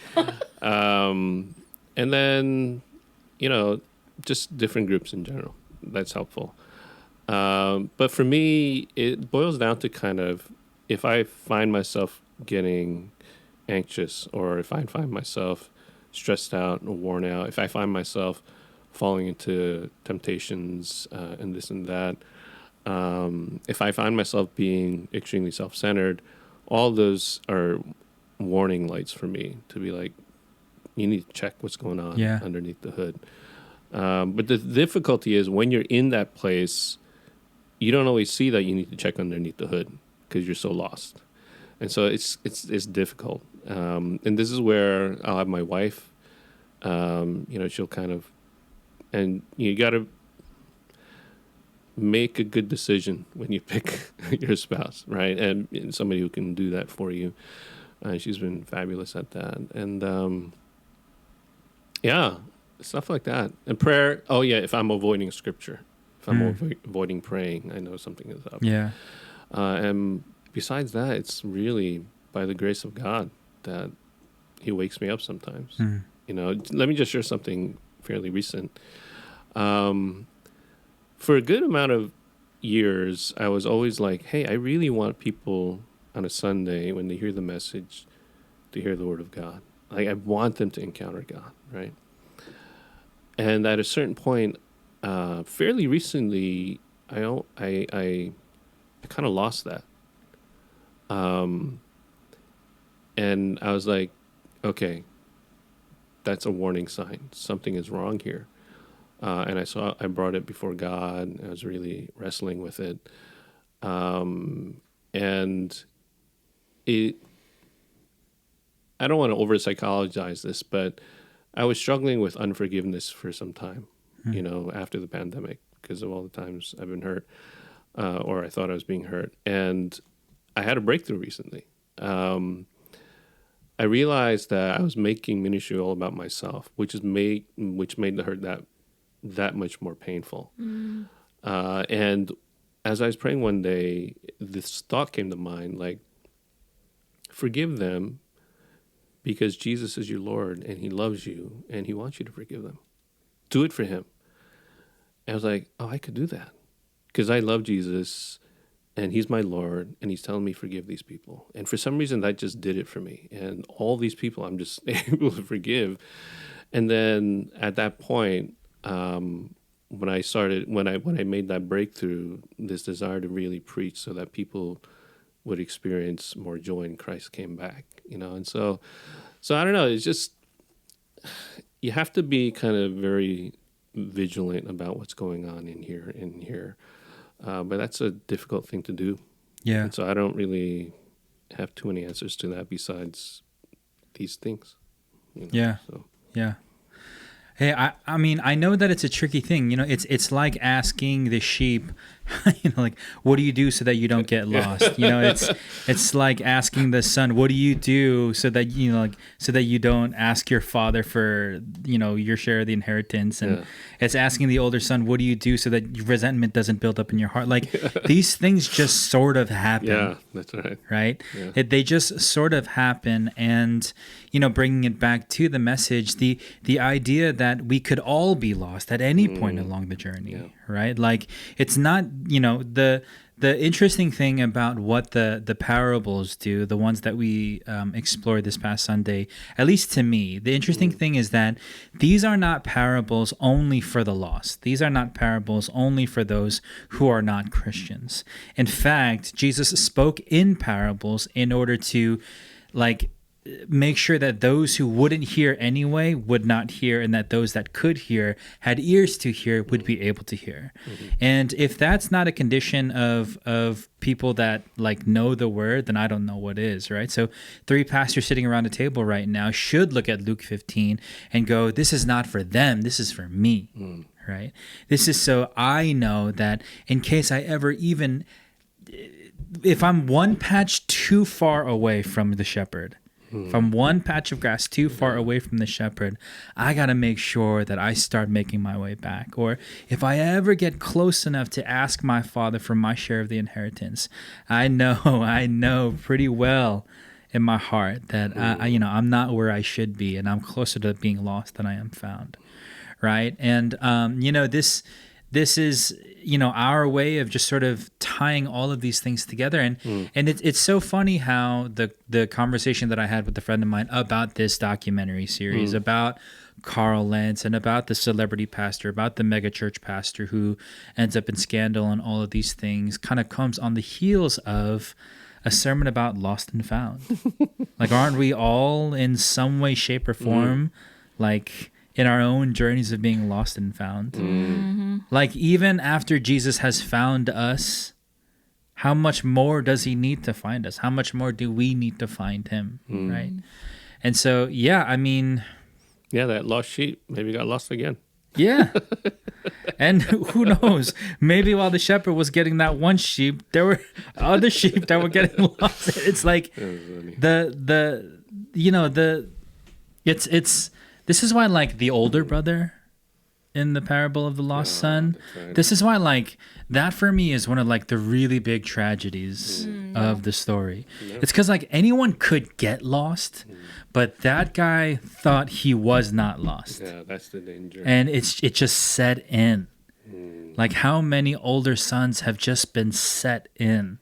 And then, just different groups in general. That's helpful. But for me, it boils down to kind of, if I find myself getting anxious, or if I find myself stressed out or worn out, if I find myself falling into temptations and this and that, if I find myself being extremely self-centered, all those are warning lights for me to be like, you need to check what's going on underneath the hood. But the difficulty is when you're in that place, you don't always see that you need to check underneath the hood because you're so lost. And so it's difficult. And this is where I'll have my wife, she'll kind of, and you got to make a good decision when you pick your spouse, right? And somebody who can do that for you. She's been fabulous at that. And stuff like that. And prayer, if I'm avoiding scripture, if I'm avoiding praying, I know something is up. Yeah. And besides that, it's really by the grace of God that he wakes me up sometimes. Let me just share something fairly recent. For a good amount of years, I was always like, hey, I really want people on a Sunday when they hear the message to hear the word of God. Like, I want them to encounter God, right? And at a certain point, fairly recently, I kind of lost that. And I was like, okay, that's a warning sign. Something is wrong here. And I brought it before God, and I was really wrestling with it. And I don't want to over psychologize this, but I was struggling with unforgiveness for some time, after the pandemic, because of all the times I've been hurt, or I thought I was being hurt. And I had a breakthrough recently. I realized that I was making ministry all about myself, which made the hurt that much more painful. And as I was praying one day, this thought came to mind, like, forgive them because Jesus is your Lord and he loves you and he wants you to forgive them. Do it for him. And I was like, I could do that because I love Jesus and he's my Lord and he's telling me forgive these people. And for some reason that just did it for me. And all these people I'm just able to forgive. And then at that point, when I made that breakthrough, this desire to really preach so that people would experience more joy in Christ came back, and so I don't know. It's just, you have to be kind of very vigilant about what's going on in here. But that's a difficult thing to do. Yeah. And so I don't really have too many answers to that besides these things. Yeah. So. Yeah. Hey, I mean, I know that it's a tricky thing. It's like asking the sheep, like, what do you do so that you don't get lost? It's like asking the son, what do you do so that so that you don't ask your father for your share of the inheritance? And it's asking the older son, what do you do so that resentment doesn't build up in your heart? Like these things just sort of happen. Yeah, that's right. Right? Yeah. They just sort of happen, and bringing it back to the message, the idea that we could all be lost at any point along the journey, right? Like it's not, the interesting thing about what the parables do, the ones that we explored this past Sunday, at least to me, the interesting thing is that these are not parables only for the lost. These are not parables only for those who are not Christians. In fact, Jesus spoke in parables in order to make sure that those who wouldn't hear anyway would not hear, and that those that could hear, had ears to hear, would be able to hear. And if that's not a condition of people that know the word, then I don't know what is, right? So 3 pastors sitting around a table right now should look at Luke 15 and go, this is not for them, this is for me, right? This is so I know that in case I ever even, if I'm one patch too far away from the shepherd, if I'm one patch of grass too far away from the shepherd, I got to make sure that I start making my way back. Or if I ever get close enough to ask my father for my share of the inheritance, I know pretty well in my heart that I'm not where I should be, and I'm closer to being lost than I am found, right? And this is our way of just sort of tying all of these things together, and it's so funny how the conversation that I had with a friend of mine about this documentary series, about Carl Lentz and about the celebrity pastor, about the megachurch pastor who ends up in scandal and all of these things, kind of comes on the heels of a sermon about lost and found. Aren't we all in some way, shape, or form in our own journeys of being lost and found? Even after Jesus has found us, how much more does he need to find us? How much more do we need to find him, right? And so, that lost sheep maybe got lost again. Yeah. And who knows? Maybe while the shepherd was getting that one sheep, there were other sheep that were getting lost. It's like this is why the older brother in the parable of the lost son, right. This is why that for me is one of the really big tragedies of the story. Yeah. It's because anyone could get lost, but that guy thought he was not lost. Yeah, that's the danger. And it just set in. How many older sons have just been set in.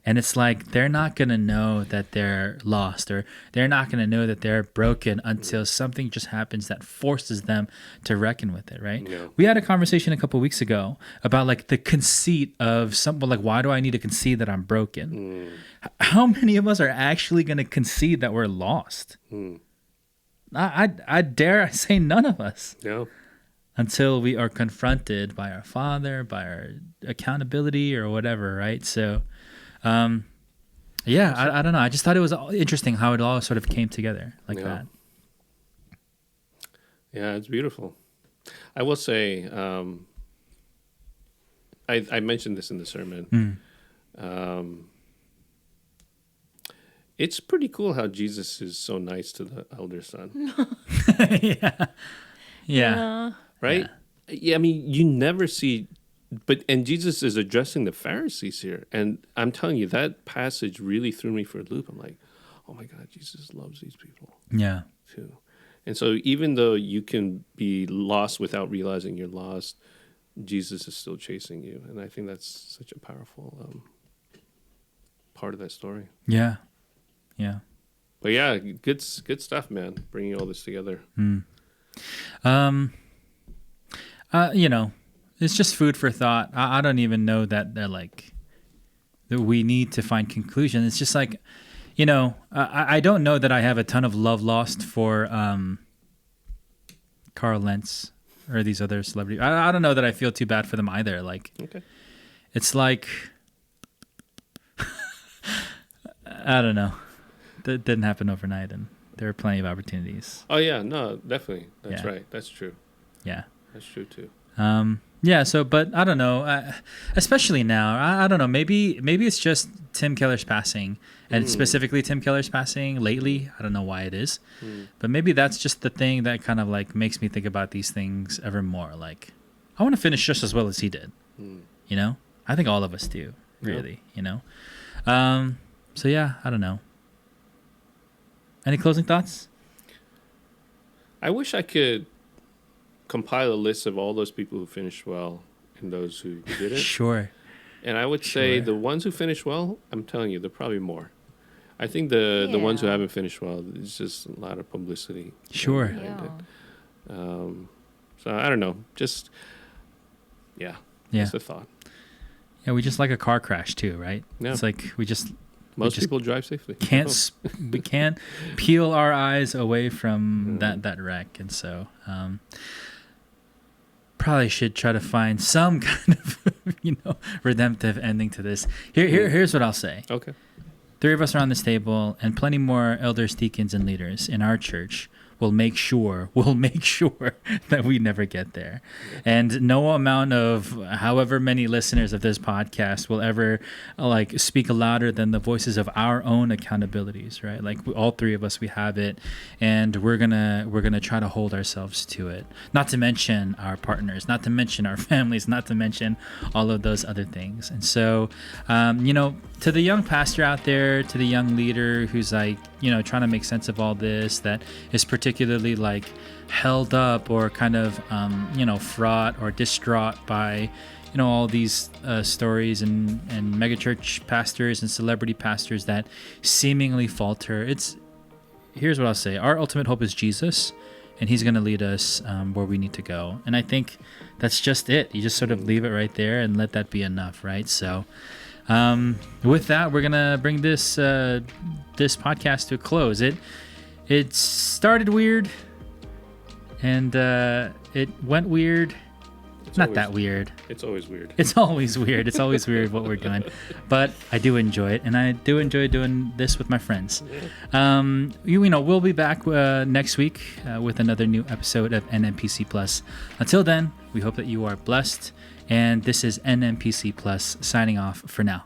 And it's they're not going to know that they're lost, or they're not going to know that they're broken until something just happens that forces them to reckon with it, right? Yeah. We had a conversation a couple of weeks ago about the conceit of something, why do I need to concede that I'm broken? How many of us are actually going to concede that we're lost? I dare say none of us. Yeah. Until we are confronted by our Father, by our accountability or whatever, right? So, I don't know. I just thought it was interesting how it all sort of came together that. Yeah, it's beautiful. I will say, I mentioned this in the sermon. It's pretty cool how Jesus is so nice to the elder son. Yeah. Right? Yeah, I mean, you never see, and Jesus is addressing the Pharisees here. And I'm telling you, that passage really threw me for a loop. I'm like, oh my God, Jesus loves these people. Yeah. Too. And so even though you can be lost without realizing you're lost, Jesus is still chasing you. And I think that's such a powerful part of that story. Yeah. Yeah. But yeah, good stuff, man, bringing all this together. It's just food for thought. I don't even know that they're that we need to find conclusion. It's just I don't know that I have a ton of love lost for Carl Lentz or these other celebrities. I don't know that I feel too bad for them either. Like, Okay. it's like, I don't know. That didn't happen overnight, and there were plenty of opportunities. Oh yeah, no, definitely. That's Yeah. right. That's true. Yeah. That's true too. Yeah. So, but I don't know. Especially now, I don't know. Maybe it's just Tim Keller's passing, and specifically Tim Keller's passing lately. I don't know why it is, but maybe that's just the thing that kind of like makes me think about these things ever more. Like, I want to finish just as well as he did. You know, I think all of us do. Really, you know. So yeah, I don't know. Any closing thoughts? I wish I could compile a list of all those people who finished well and those who didn't. Sure. And I would say Sure. the ones who finished well, I'm telling you, there are probably more. I think the ones who Yeah. haven't finished well, it's just a lot of publicity. Sure. behind it. So I don't know. Just, Yeah. just a thought. Yeah, we just like a car crash too, right? Yeah. It's like we just Most just people drive safely. we can't peel our eyes away from that wreck, and so probably should try to find some kind of redemptive ending to this. Here's what I'll say. Okay. 3 of us are on this table, and plenty more elders, deacons, and leaders in our church will make sure that we never get there. And no amount of however many listeners of this podcast will ever like speak louder than the voices of our own accountabilities, right? Like all 3 of us, we have it, and we're gonna try to hold ourselves to it. Not to mention our partners, not to mention our families, not to mention all of those other things. And so, to the young pastor out there, to the young leader who's like, trying to make sense of all this, that is particularly like held up or kind of, fraught or distraught by, all these stories and megachurch pastors and celebrity pastors that seemingly falter. Here's what I'll say. Our ultimate hope is Jesus, and he's going to lead us where we need to go. And I think that's just it. You just sort of leave it right there and let that be enough, right? So, with that, we're gonna bring this podcast to a close. It started weird, and it went weird. Not that weird. It's always weird. It's always weird. It's always weird what we're doing, but I do enjoy it, and I do enjoy doing this with my friends. We'll be back next week with another new episode of NMPC Plus. Until then, we hope that you are blessed. And this is NMPC Plus signing off for now.